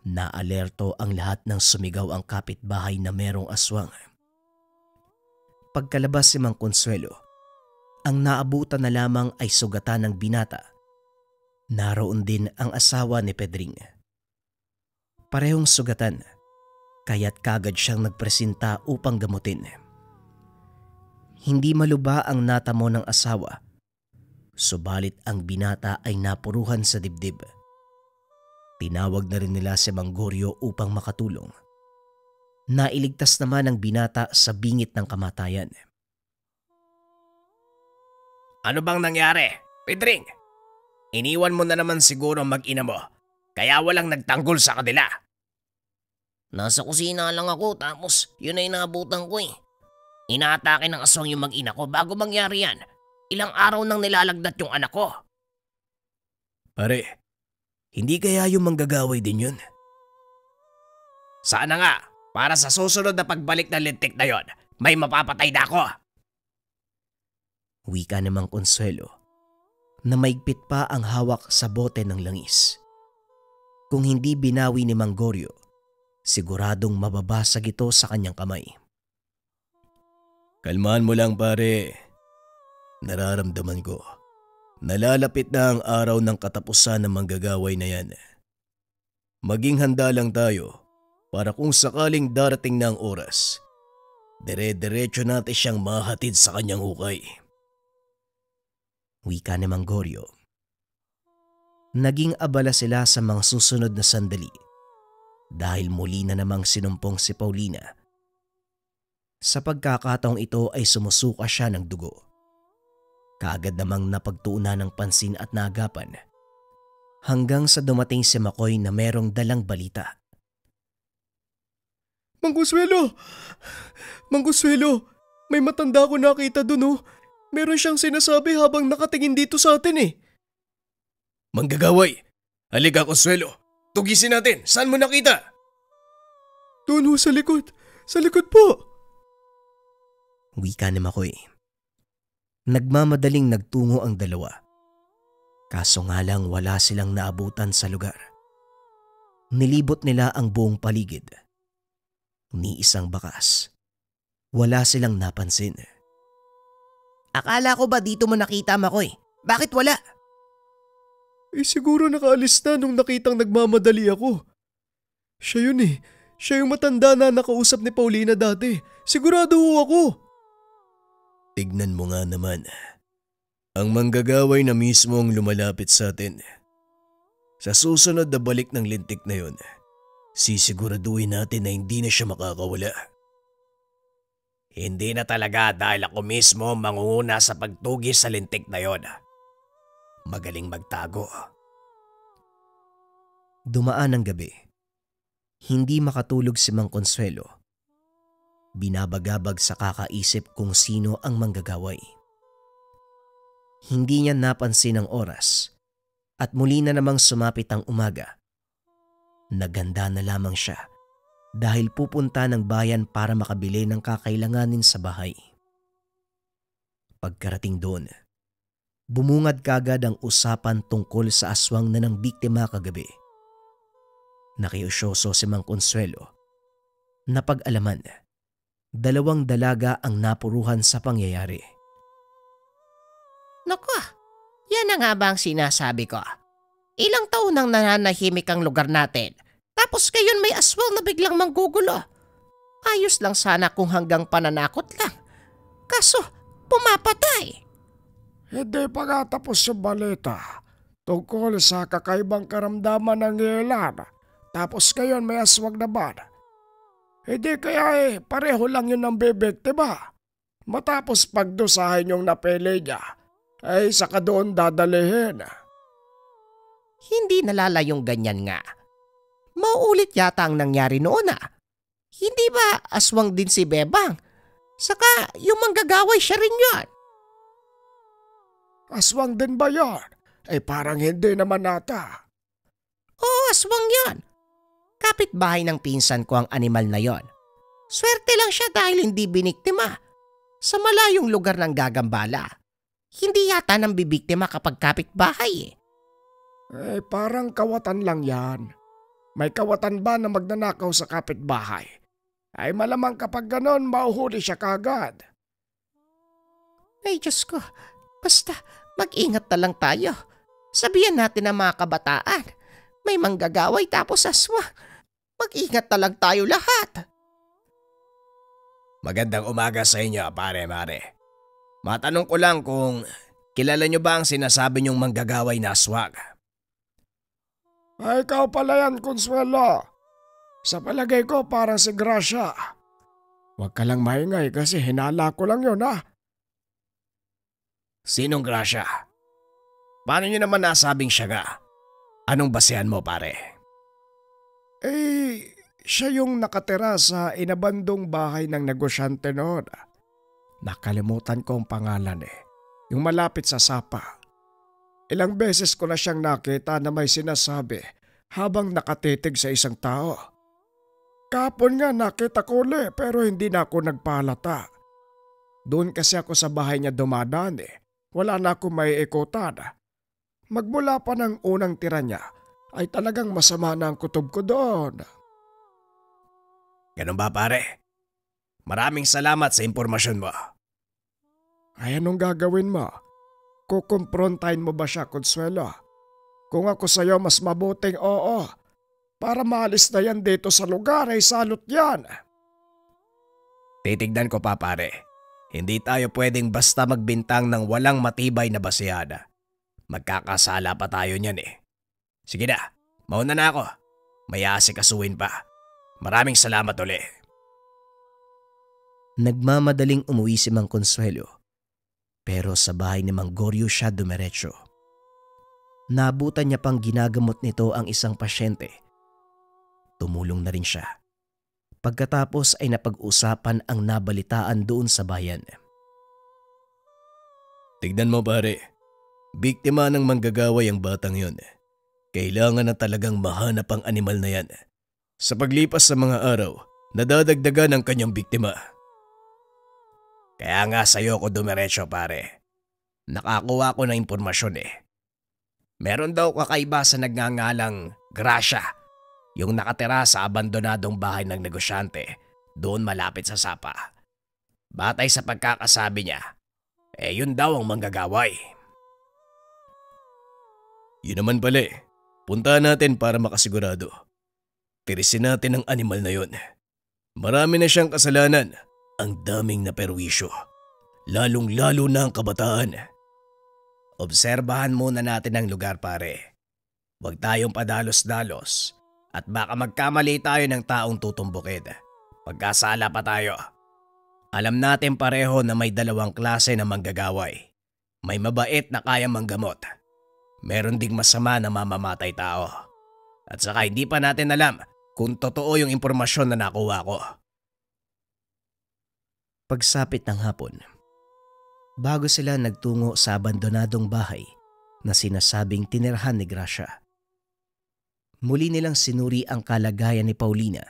naalerto ang lahat ng sumigaw ang kapitbahay na merong aswang. Pagkalabas si Mang Consuelo, ang naabutan na lamang ay sugatan ng binata. Naroon din ang asawa ni Pedring. Parehong sugatan, kaya't kagad siyang nagpresenta upang gamutin. Hindi maluba ang natamo ng asawa, subalit ang binata ay napuruhan sa dibdib. Tinawag na rin nila si Mang Goryo upang makatulong. Nailigtas naman ang binata sa bingit ng kamatayan. Ano bang nangyari, Pedring? Iniwan mo na naman siguro ang mag-ina mo, kaya walang nagtanggol sa kanila. Nasa kusina lang ako tapos yun ay naabutan ko eh. Inaatake ng aswang yung mag-ina ko bago mangyari yan. Ilang araw nang nilalagdat yung anak ko. Pare, hindi kaya yung manggagaway din yun? Sana nga, para sa susunod na pagbalik ng lintik na yon, may mapapatay na ako. Wika ni Mang Consuelo na maigpit pa ang hawak sa bote ng langis. Kung hindi binawi ni Mang Goryo, siguradong mababasag ito sa kanyang kamay. Kalmahan mo lang pare. Nararamdaman ko. Nalalapit na ang araw ng katapusan ng manggagaway na yan. Maging handa lang tayo para kung sakaling darating na ang oras, dire-diretso natin siyang mahatid sa kanyang hukay. Wika ni Mang Goryo. Naging abala sila sa mga susunod na sandali dahil muli na namang sinumpong si Paulina. Sa pagkakataong ito ay sumusuka siya ng dugo. Kaagad namang napagtuunan ng pansin at naagapan hanggang sa dumating si Makoy na merong dalang balita. Mang Consuelo! Mang Consuelo! May matanda ko nakita dun oh. Meron siyang sinasabi habang nakatingin dito sa atin eh. Manggagaway! Halika Consuelo! Tugisin natin! Saan mo nakita? Doon ho sa likod. Sa likod po. Wika ni Makoy. Nagmamadaling nagtungo ang dalawa. Kaso nga lang wala silang naabutan sa lugar. Nilibot nila ang buong paligid. Ni isang bakas. Wala silang napansin. Akala ko ba dito mo nakita, Makoy? Bakit wala? Siguro nakaalis na nung nakitang nagmamadali ako. Siya yun eh. Siya yung matanda na nakausap ni Paulina dati. Sigurado ho ako. Tignan mo nga naman. Ang manggagaway na mismo ang lumalapit sa atin. Sa susunod na balik ng lintik na yun, sisiguraduhin natin na hindi na siya makakawala. Hindi na talaga dahil ako mismo mangunguna sa pagtugis sa lintik na yon. Magaling magtago. Dumaan ang gabi. Hindi makatulog si Mang Consuelo. Binabagabag sa kakaisip kung sino ang manggagaway. Hindi niya napansin ang oras at muli na namang sumapit ang umaga. Naganda na lamang siya dahil pupunta ng bayan para makabili ng kakailanganin sa bahay. Pagkarating doon, bumungad kagad ang usapan tungkol sa aswang na ng biktima kagabi. Nakiusyoso si Mang Consuelo. Napag-alaman, 2 dalaga ang napuruhan sa pangyayari. Naku, yan na nga ba ang sinasabi ko? Ilang taon nang nananahimik ang lugar natin, tapos ngayon may aswang na biglang manggugulo. Ayos lang sana kung hanggang pananakot lang. Kaso, pumapatay. Hindi pa nga tapos yung balita tungkol sa kakaibang karamdaman ng ilan. Tapos ngayon may aswang naman. Hindi kaya pareho lang yun ang bibiktima. Matapos pagdusahin yung napili niya, ay saka doon dadalihin. Hindi nalalayong ganyan nga. Mauulit yata ang nangyari noon Hindi ba aswang din si Bebang? Saka yung manggagaway siya rin yun. Aswang din ba yun? Parang hindi naman ata. Oo, aswang yun. Kapitbahay ng pinsan ko ang animal na yon. Swerte lang siya dahil hindi biniktima. Sa malayong lugar ng gagambala. Hindi yata nang bibiktima kapag kapitbahay Parang kawatan lang yan. May kawatan ba na magnanakaw sa kapitbahay? Ay malamang kapag ganon, mauhuli siya kagad. Ay Diyos ko, basta mag-ingat na lang tayo. Sabihan natin ang mga kabataan. May manggagaway tapos aswang. Mag-ingat na lang tayo lahat. Magandang umaga sa inyo, pare-mare. Matanong ko lang kung kilala nyo ba ang sinasabi nyong manggagaway na aswang? Ay ikaw pala yan, Consuelo. Sa palagay ko parang si Gracia. Huwag ka lang maingay kasi hinala ko lang yun Sinong Gracia? Paano nyo naman nasabing siya nga? Anong basehan mo, pare? Siya yung nakatira sa inabandong bahay ng negosyante noon. Nakalimutan ko ang pangalan Yung malapit sa Sapa. Ilang beses ko na siyang nakita na may sinasabi habang nakatitig sa isang tao. Kapon nga nakita ko pero hindi na ako nagpalata. Doon kasi ako sa bahay niya dumadaan Wala na ako may ikutan. Magmula pa ng unang tira niya ay talagang masama na ang kutob ko doon. Ganun ba, pare? Maraming salamat sa impormasyon mo. Ay anong gagawin mo? Kukumprontahin mo ba siya, Consuelo? Kung ako sa'yo mas mabuting oo. Para maalis na yan dito sa lugar ay salot yan. Titignan ko pa, pare. Hindi tayo pwedeng basta magbintang ng walang matibay na basehada. Magkakasala pa tayo niyan Sige na, mauna na ako. May aasikasuhin pa. Maraming salamat uli. Nagmamadaling umuwi si Mang Consuelo. Pero sa bahay ni Mang Goryo siya dumiretso. Naabutan niya pang ginagamot nito ang isang pasyente. Tumulong na rin siya. Pagkatapos ay napag-usapan ang nabalitaan doon sa bayan. Tignan mo, pare. Biktima ng manggagaway ang batang yon. Kailangan na talagang mahanap ang animal na yan. Sa paglipas sa mga araw, nadadagdagan ang kanyang biktima. Kaya nga sa'yo ko dumiretso, pare. Nakakuha ko ng impormasyon Meron daw kakaiba sa nagngangalang Gracia, yung nakatira sa abandonadong bahay ng negosyante, doon malapit sa Sapa. Batay sa pagkakasabi niya, yun daw ang manggagaway. Yun naman pala Puntahan natin para makasigurado. Tirisin natin ang animal na yon. Marami na siyang kasalanan. Ang daming naperwisyo. Lalong-lalo na ang kabataan. Obserbahan muna natin ang lugar, pare. Huwag tayong padalos-dalos at baka magkamali tayo ng taong tutumbukin. Pagkasala pa tayo. Alam natin pareho na may 2 klase na manggagaway. May mabait na kayang manggamot. Meron ding masama na mamamatay tao. At saka hindi pa natin alam kung totoo yung impormasyon na nakuha ko. Pagsapit ng hapon, bago sila nagtungo sa abandonadong bahay na sinasabing tinirhan ni Gracia, muli nilang sinuri ang kalagayan ni Paulina.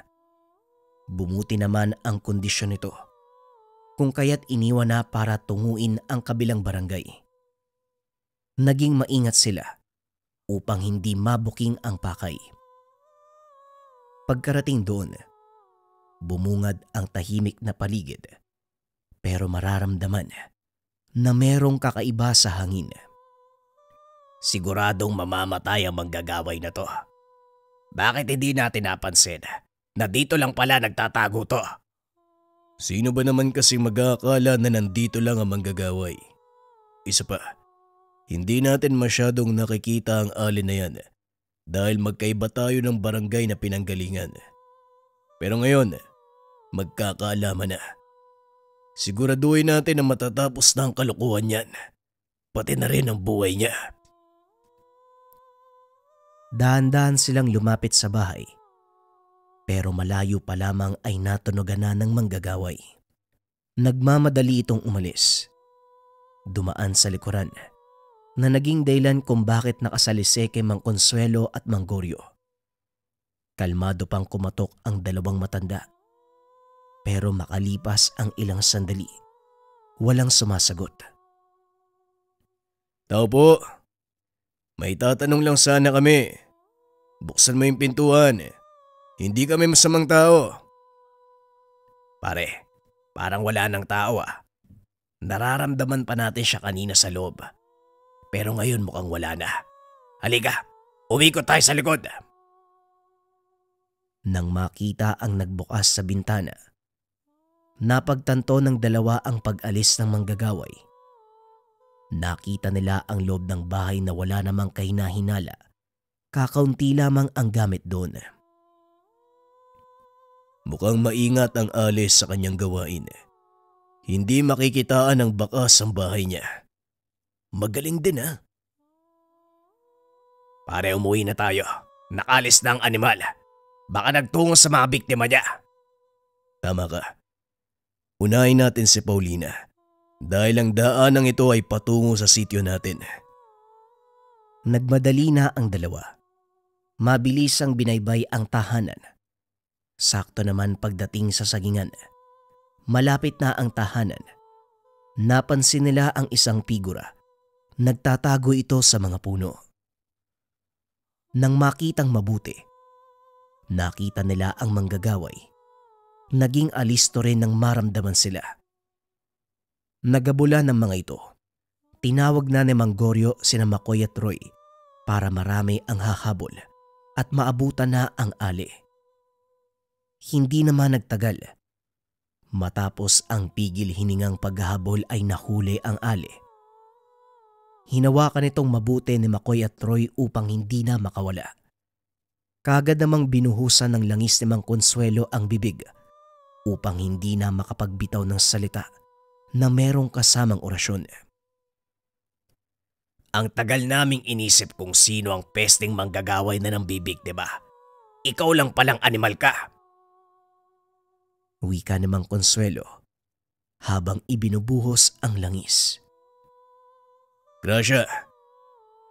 Bumuti naman ang kondisyon nito, kung kaya't iniwan na para tunguin ang kabilang barangay. Naging maingat sila upang hindi mabuking ang pakay. Pagkarating doon, bumungad ang tahimik na paligid pero mararamdaman na merong kakaiba sa hangin. Siguradong mamamatay ang manggagaway na to. Bakit hindi natin napansin na dito lang pala nagtatago to? Sino ba naman kasi mag-aakala na nandito lang ang manggagaway? Isa pa, hindi natin masyadong nakikita ang alin na yan dahil magkaiba tayo ng barangay na pinanggalingan. Pero ngayon, magkakaalaman na. Siguraduhin natin na matatapos na ang kalokohan niyan, pati na rin ang buhay niya. Dahan-dahan silang lumapit sa bahay. Pero malayo pa lamang ay natunogan na ng manggagaway. Nagmamadali itong umalis. Dumaan sa likuran na naging dahilan kung bakit nakasalisay kay Mang Consuelo at Mang Goryo. Kalmado pang kumatok ang dalawang matanda. Pero makalipas ang ilang sandali, walang sumasagot. Tao po, may tatanong lang sana kami. Buksan mo yung pintuan. Hindi kami masamang tao. Pare, parang wala ng tao ah. Nararamdaman pa natin siya kanina sa loob. Pero ngayon mukhang wala na. Halika, umikot tayo sa likod. Nang makita ang nagbukas sa bintana, napagtanto ng dalawa ang pag-alis ng manggagaway. Nakita nila ang loob ng bahay na wala namang kahina-hinala. Kakaunti lamang ang gamit doon. Mukhang maingat ang alis sa kanyang gawain. Hindi makikitaan ang bakas ang bahay niya. Magaling din ha. Pare, umuwi na tayo. Nakalis na ang animal. Baka nagtungo sa mga biktima niya. Tama ka. Unahin natin si Paulina dahil ang daanang ito ay patungo sa sityo natin. Nagmadali na ang dalawa. Mabilis ang binaybay ang tahanan. Sakto naman pagdating sa sagingan. Malapit na ang tahanan. Napansin nila ang isang figura. Nagtatago ito sa mga puno. Nang makitang mabuti, nakita nila ang manggagaway. Naging alisto rin nang maramdaman sila. Nagabula ng mga ito. Tinawag na ni Mang Goryo sina Makoy at Roy para marami ang hahabol at maabutan na ang ali. Hindi naman nagtagal. Matapos ang pigil hiningang paghahabol ay nahuli ang ali. Hinawakan itong mabuti ni Makoy at Roy upang hindi na makawala. Kagad namang binuhusan ng langis ni Mang Consuelo ang bibig upang hindi na makapagbitaw ng salita na merong kasamang orasyon. Ang tagal naming inisip kung sino ang pesteng manggagaway na ng bibig, diba? Ikaw lang palang animal ka. Wika ni Mang Consuelo habang ibinubuhos ang langis. Gracia,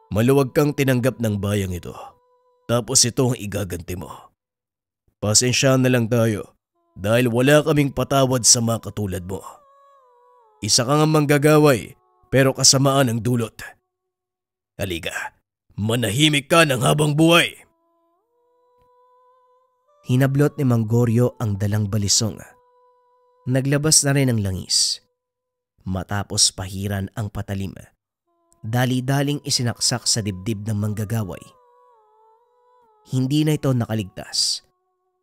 maluwag kang tinanggap ng bayang ito. Tapos ito ang igaganti mo. Pasensya na lang tayo dahil wala kaming patawad sa mga katulad mo. Isa kang manggagaway pero kasamaan ang dulot. Halika, manahimik ka ng habang buhay. Hinablot ni Mang Goryo ang dalang balisong. Naglabas na rin ang langis. Matapos pahiran ang patalim, dali-daling isinaksak sa dibdib ng manggagaway. Hindi na ito nakaligtas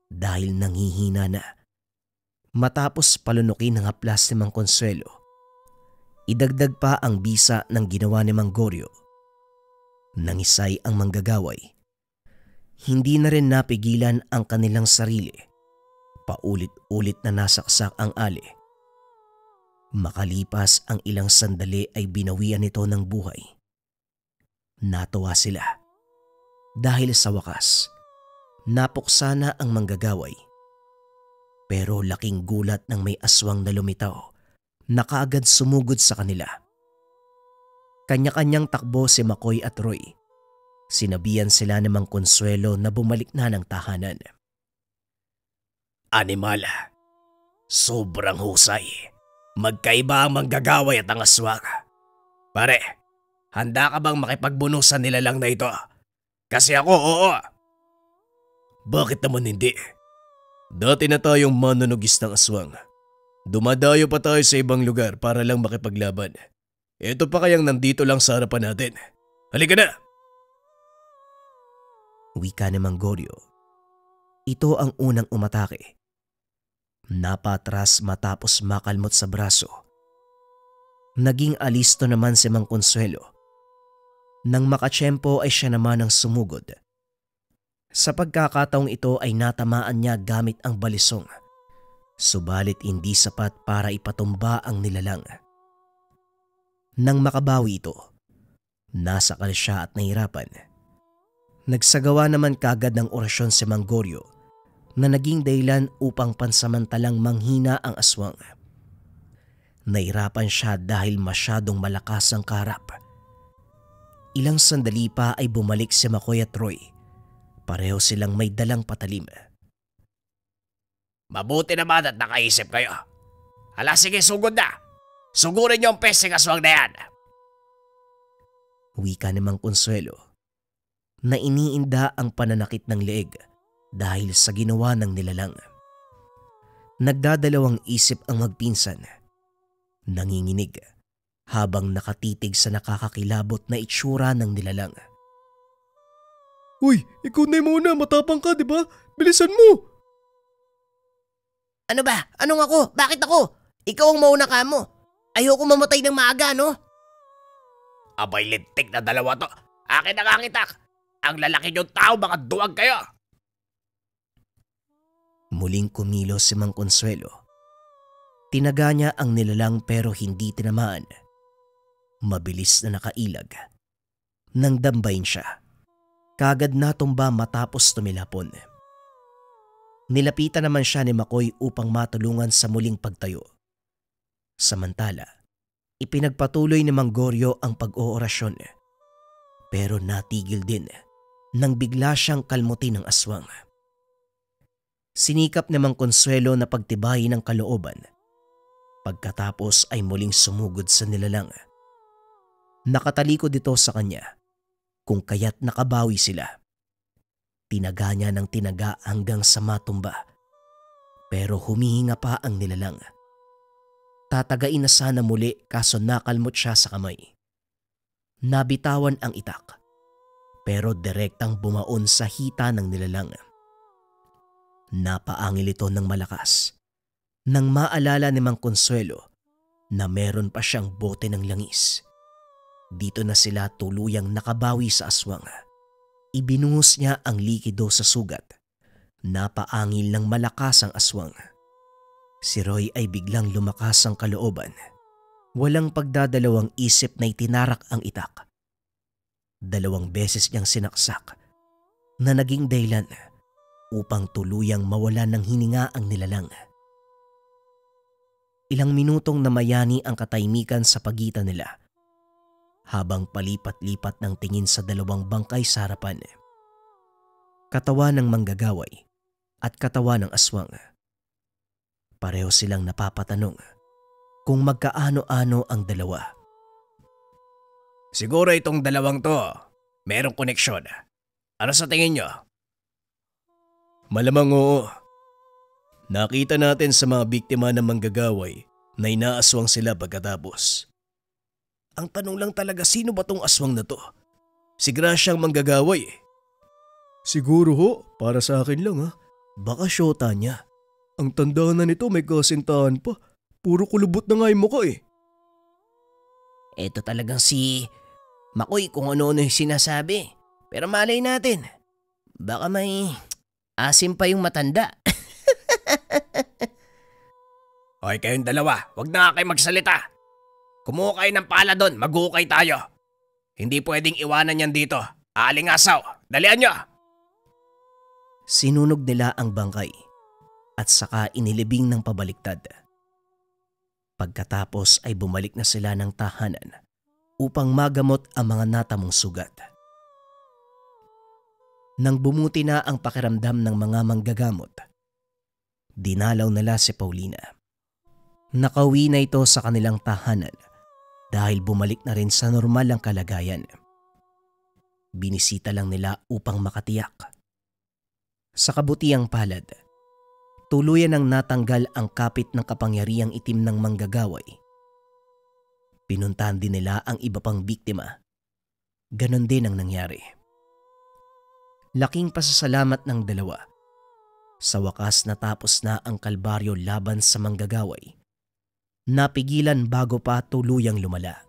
dahil nanghihina na. Matapos palunukin ng haplas ni Mang Consuelo, idagdag pa ang bisa ng ginawa ni Mang Goryo. Nangisay ang manggagaway. Hindi na rin napigilan ang kanilang sarili. Paulit-ulit na nasaksak ang ali. Makalipas ang ilang sandali ay binawian nito ng buhay. Natuwa sila. Dahil sa wakas, napuksa na ang manggagaway. Pero laking gulat ng may aswang na lumitaw na kaagad sumugod sa kanila. Kanya-kanyang takbo si Makoy at Roy. Sinabihan sila ni Mang Consuelo na bumalik na ng tahanan. Animal, sobrang husay. Magkaiba ang manggagaway at ang aswang. Pare, handa ka bang makipagbuno sa nilalang na ito? Kasi ako, oo. Bakit naman hindi? Dati na tayong manunugis ng aswang. Dumadayo pa tayo sa ibang lugar para lang makipaglaban. Ito pa kayang nandito lang sa harapan natin. Halika na! Wika ni Mang Goryo. Ito ang unang umatake. Napatras matapos makalmot sa braso. Naging alisto naman si Mang Consuelo. Nang makatsyempo ay siya naman ang sumugod. Sa pagkakataong ito ay natamaan niya gamit ang balisong. Subalit hindi sapat para ipatumba ang nilalang. Nang makabawi ito, nasakal siya at nahirapan. Nagsagawa naman kagad ng orasyon si Mang Goryo na naging dahilan upang pansamantalang manghina ang aswang. Nahirapan siya dahil masyadong malakas ang kaharap. Ilang sandali pa ay bumalik si Makoy at Roy. Pareho silang may dalang patalim. Mabuti naman at nakaisip kayo. Hala, sige, sugod na. Sugurin niyo ang peseng aswang na yan. Wika ni Mang Consuelo na iniinda ang pananakit ng leeg dahil sa ginawa ng nilalang. Nagdadalawang isip ang magpinsan. Nanginginig habang nakatitig sa nakakakilabot na itsura ng nilalang. Uy, ikaw na muna, matapang ka, di ba? Bilisan mo! Ano ba? Anong ako? Bakit ako? Ikaw ang mauna ka mo. Ayoko mamatay ng maaga, no? Abay, lintik na dalawa to. Akin na kangitak. Ang lalaki niyong tao, mga duwag kayo. Muling kumilos si Mang Consuelo. Tinaga niya ang nilalang pero hindi tinamaan. Mabilis na nakailag. Nang dambayin siya, kagad natumba matapos tumilapon. Nilapitan naman siya ni Makoy upang matulungan sa muling pagtayo. Samantala, ipinagpatuloy ni Mang Goryo ang pag-oorasyon. Pero natigil din nang bigla siyang kalmutin ng aswang. Sinikap ni Mang Consuelo na pagtibayin ang kalooban. Pagkatapos ay muling sumugod sa nilalang. Nakatalikod ito sa kanya kung kaya't nakabawi sila. Tinaga niya ng tinaga hanggang sa matumba. Pero humihinga pa ang nilalang. Tatagain na sana muli kaso nakalmot siya sa kamay. Nabitawan ang itak. Pero direktang bumaon sa hita ng nilalang. Napaangil ito ng malakas nang maalala ni Mang Consuelo na meron pa siyang bote ng langis. Dito na sila tuluyang nakabawi sa aswang. Ibinuhos niya ang likido sa sugat. Napaangil ng malakas ang aswang. Si Roy ay biglang lumakas ang kalooban. Walang pagdadalawang isip na itinarak ang itak. 2 beses niyang sinaksak na naging dahilan upang tuluyang mawala ng hininga ang nilalang. Ilang minutong namayani ang katahimikan sa pagitan nila habang palipat-lipat ng tingin sa 2 bangkay sa harapan. Katawan ng manggagaway at katawan ng aswang. Pareho silang napapatanong kung magkaano-ano ang dalawa. Siguro itong dalawang to, merong koneksyon. Ano sa tingin nyo? Malamang oo. Nakita natin sa mga biktima ng manggagaway na inaaswang sila pagkatapos. Ang tanong lang talaga, sino ba tong aswang na to? Si Gracia ang manggagaway. Siguro ho, para sa akin lang ha. Baka syota niya. Ang tanda na nito may kasintahan pa. Puro kulubot na nga yung mukha eh. Ito talagang si Makoy kung ano-ano yung sinasabi. Pero malay natin. Baka may asim pa yung matanda. Hoy, kayong dalawa, wag na kayo magsalita. Kumuha kayo ng pala doon, maghukay tayo. Hindi pwedeng iwanan yan dito. Aalingasaw, dalian nyo! Sinunog nila ang bangkay at saka inilibing ng pabaliktad. Pagkatapos ay bumalik na sila ng tahanan upang magamot ang mga natamong sugat. Nang bumuti na ang pakiramdam ng mga manggagamot, dinalaw nila si Paulina. Nakauwi na ito sa kanilang tahanan dahil bumalik na rin sa normal ang kalagayan. Binisita lang nila upang makatiyak. Sa kabutiang palad, tuluyan ang natanggal ang kapit ng kapangyarihang itim ng manggagaway. Pinuntahan din nila ang iba pang biktima. Ganon din ang nangyari. Laking pasasalamat ng dalawa. Sa wakas natapos na ang kalbaryo laban sa manggagaway. Napigilan bago pa tuluyang lumala.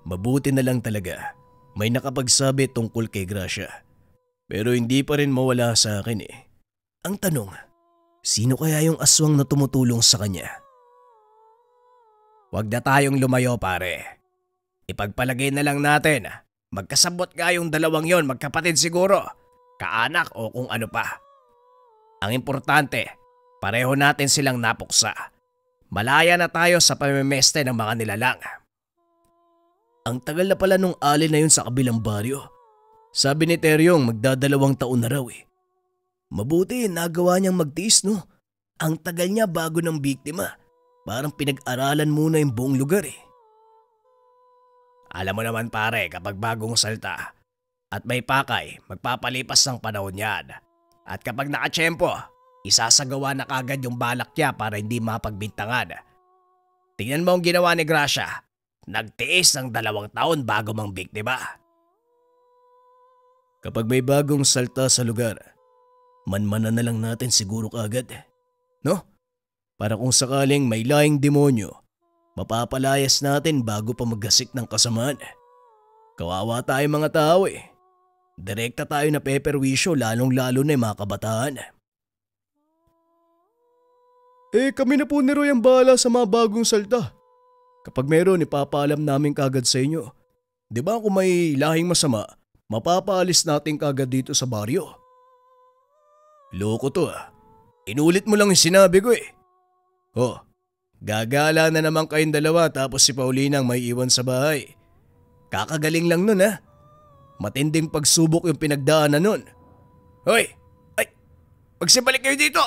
Mabuti na lang talaga. May nakapagsabi tungkol kay Gracia. Pero hindi pa rin mawala sa akin eh. Ang tanong, sino kaya yung aswang na tumutulong sa kanya? Huwag na tayong lumayo pare. Ipagpalagay na lang natin, magkasabot nga yung dalawang yon, magkapatid siguro, kaanak o kung ano pa. Ang importante, pareho natin silang napuksa. Malaya na tayo sa pamimeste ng mga nilalang. Ang tagal na pala nung alin na yun sa kabilang baryo. Sabi ni Teryong magdadalawang taon na raw eh. Mabuti nagawa niyang magtiis no. Ang tagal niya bago ng biktima. Parang pinag-aralan muna yung buong lugar eh. Alam mo naman pare, kapag bagong salta at may pakay, magpapalipas ng panahon yan. At kapag nakatsyempo, isasagawa na kagad yung balak niya para hindi mapagbintangan. Tingnan mo ang ginawa ni Gracia. Nagtiis ng 2 taon bago mang biktima. Kapag may bagong salta sa lugar, manmanan na lang natin siguro kagad. No? Para kung sakaling may laing demonyo, mapapalayas natin bago pa maggasik ng kasamaan. Kawawa tayo mga tao eh. Direkta tayo na peperwisyo lalong-lalo na yung mga kabataan. Kami na po ni Roy ang bahala sa mga bagong salta. Kapag meron, ipapaalam namin kagad sa inyo. Di ba kung may lahing masama, mapapaalis natin kagad dito sa baryo. Loko to ah. Inulit mo lang yung sinabi ko eh. Oh, gagala na naman kayong dalawa tapos si Paulina ang may iwan sa bahay. Kakagaling lang nun ha. Matinding pagsubok yung pinagdaanan nun. Hoy! Ay! Magsibalik kayo dito!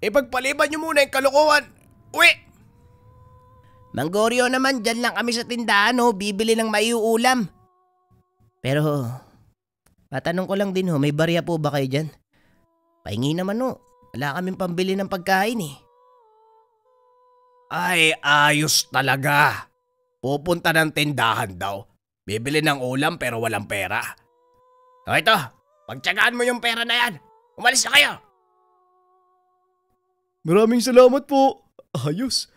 Ipagpaliban nyo muna yung kalokohan! Uwi! Manggorio naman, dyan lang kami sa tindahan bibili ng maiuulam. Pero, matanong ko lang din may barya po ba kayo dyan? Pahingi naman wala kaming pambili ng pagkain eh. Ay, ayos talaga. Pupunta ng tindahan daw. Bibili ng ulam pero walang pera. O ito, pagtyagaan mo yung pera na yan. Umalis na kayo. Maraming salamat po. Ayos.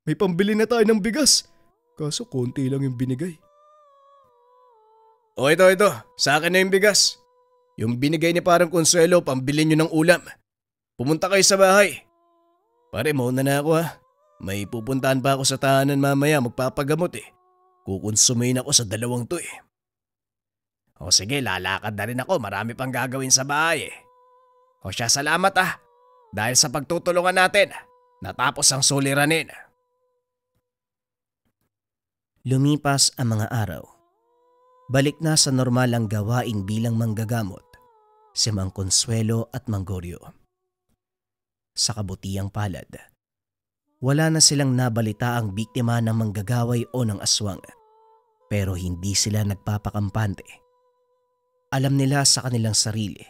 May pambili na tayo ng bigas. Kaso konti lang yung binigay. O ito. Sa akin na yung bigas. Yung binigay ni parang Consuelo, pambili nyo ng ulam. Pumunta kayo sa bahay. Pare, mauna na ako ha. May pupuntahan pa ako sa tahanan mamaya, magpapagamot eh. Kukonsumain ako sa 2 to eh. O sige, lalakad na rin ako. Marami pang gagawin sa bahay eh. O siya, salamat Dahil sa pagtutulungan natin, natapos ang suliranin. Lumipas ang mga araw. Balik na sa normal ang gawain bilang manggagamot si Mang Consuelo at Mang Goryo. Sa kabutiang palad, wala na silang nabalita ang biktima ng manggagaway o ng aswang, pero hindi sila nagpapakampante. Alam nila sa kanilang sarili,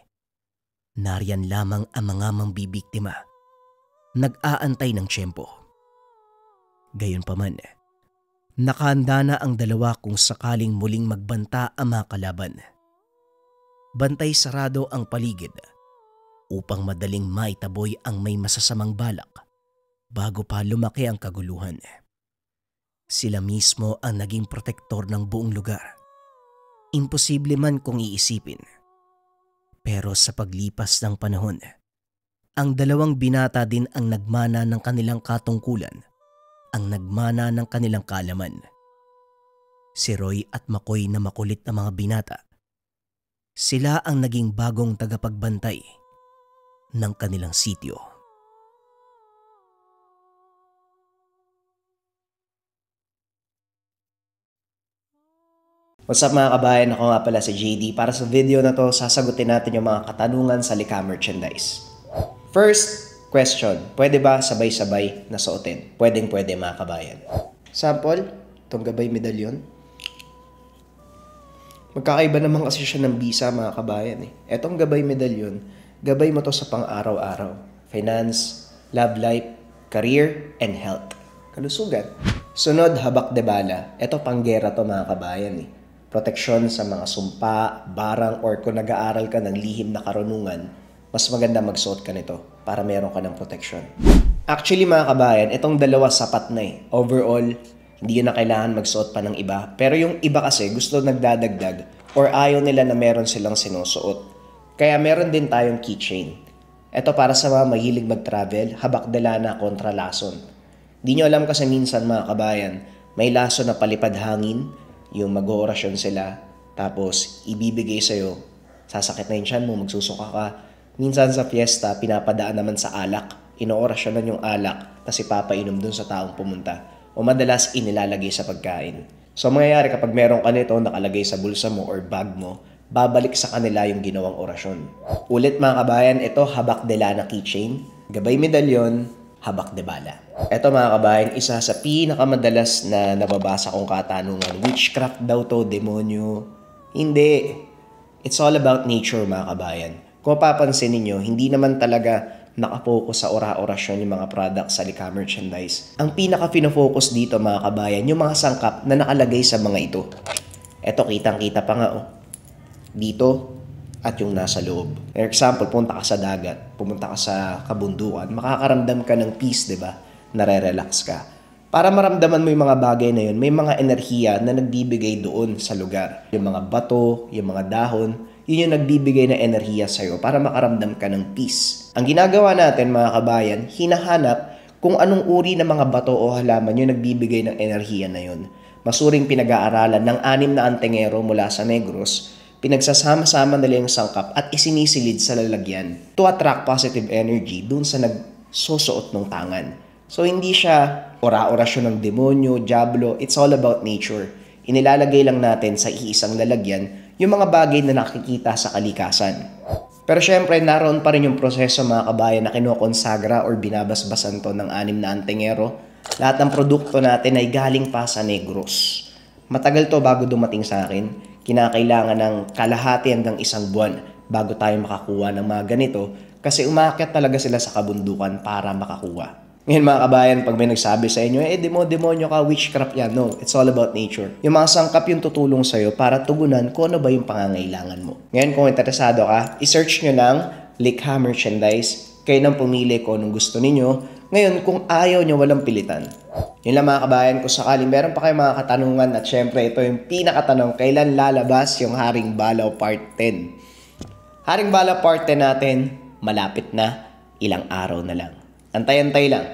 nariyan lamang ang mga mambibiktima, nag-aantay ng tiyempo. Gayunpaman, nakahanda na ang dalawa kung sakaling muling magbanta ang mga kalaban. Bantay sarado ang paligid upang madaling maitaboy ang may masasamang balak bago pa lumaki ang kaguluhan. Sila mismo ang naging protektor ng buong lugar. Imposible man kung iisipin. Pero sa paglipas ng panahon, ang dalawang binata din ang nagmana ng kanilang katungkulan, ang nagmana ng kanilang kaalaman. Si Roy at Makoy na makulit na mga binata. Sila ang naging bagong tagapagbantay ng kanilang sityo. What's up mga kabayan? Ako nga pala si JD. Para sa video na to, sasagutin natin yung mga katanungan sa Lika merchandise. First question, pwede ba sabay-sabay na suotin? Pwedeng-pwede mga kabayan. Sample, itong gabay medalyon. Magkakaiba naman kasi siya ng bisa mga kabayan eh. Etong gabay medalyon, gabay mo to sa pang-araw-araw. Finance, love life, career, and health. Kalusugan. Sunod, habak de bala. Ito panggera to mga kabayan eh. Proteksyon sa mga sumpa, barang, or kung nag-aaral ka ng lihim na karunungan, mas maganda magsuot ka nito para meron ka ng proteksyon. Actually mga kabayan, itong dalawa sapat na eh. Overall, hindi yun na kailangan magsuot pa ng iba. Pero yung iba kasi gusto nagdadagdag or ayaw nila na meron silang sinusuot. Kaya meron din tayong keychain. Ito para sa mga mahilig mag-travel, habak de lana kontra lason. Di nyo alam kasi minsan mga kabayan, may lason na palipad hangin, yung mag-oorasyon sila, tapos ibibigay sa'yo, sasakit na yung tiyan mo, magsusuka ka. Minsan sa fiesta, pinapadaan naman sa alak, inoorasyonan yung alak, tapos ipapainom dun sa taong pumunta. O madalas inilalagay sa pagkain. So mangyayari kapag meron ka nito nakalagay sa bulsa mo or bag mo, babalik sa kanila yung ginawang orasyon. Ulit mga kabayan, ito habak de lana keychain, gabay medalyon, habak de bala. Ito mga kabayan, isa sa pinakamadalas na nababasa kong katanungan. Witchcraft daw to, demonyo. Hindi. It's all about nature mga kabayan. Kung papansin ninyo, hindi naman talaga nakapokus sa ora-orasyon yung mga products sa Likha merchandise. Ang pinaka-fino-focus dito mga kabayan, yung mga sangkap na nakalagay sa mga ito. Eto, kitang-kita pa nga oh. Dito at yung nasa loob. For example, punta ka sa dagat, pumunta ka sa kabundukan, makakaramdam ka ng peace, di ba? Nare-relax ka. Para maramdaman mo yung mga bagay na yun, may mga enerhiya na nagbibigay doon sa lugar. Yung mga bato, yung mga dahon, yun yung nagbibigay na enerhiya sa'yo para makaramdam ka ng peace. Ang ginagawa natin mga kabayan, hinahanap kung anong uri ng mga bato o halaman yung nagbibigay ng enerhiya na yun. Masuring pinag-aaralan ng 6 na antingero mula sa Negros, pinagsasama-sama nila yung sangkap at isinisilid sa lalagyan to attract positive energy dun sa nagsusuot ng tangan. So hindi siya ora-orasyon ng demonyo, diablo, it's all about nature. Inilalagay lang natin sa iisang lalagyan yung mga bagay na nakikita sa kalikasan. Pero syempre, naroon pa rin yung proseso mga kabayan na kinokonsagra or binabasbasan to ng 6 na antingero. Lahat ng produkto natin ay galing pa sa Negros. Matagal to bago dumating sa akin. Kinakailangan ng kalahati hanggang 1 buwan bago tayo makakuha ng mga ganito kasi umaakyat talaga sila sa kabundukan para makakuha. Ngayon mga kabayan, pag may nagsabi sa inyo, demonyo ka, witchcraft yan. No, it's all about nature. Yung mga sangkap yung tutulong sa'yo para tugunan kung ano ba yung pangangailangan mo. Ngayon kung interesado ka, isearch nyo lang Likha merchandise. Kayo nang pumili kung anong gusto ninyo. Ngayon kung ayaw nyo, walang pilitan. Yun lang mga kabayan, kung sakaling meron pa kayong mga katanungan at syempre ito yung pinakatanong, kailan lalabas yung Haring Balaw Part 10? Haring Balaw Part 10 natin, malapit na, ilang araw na lang. Antay-antay lang.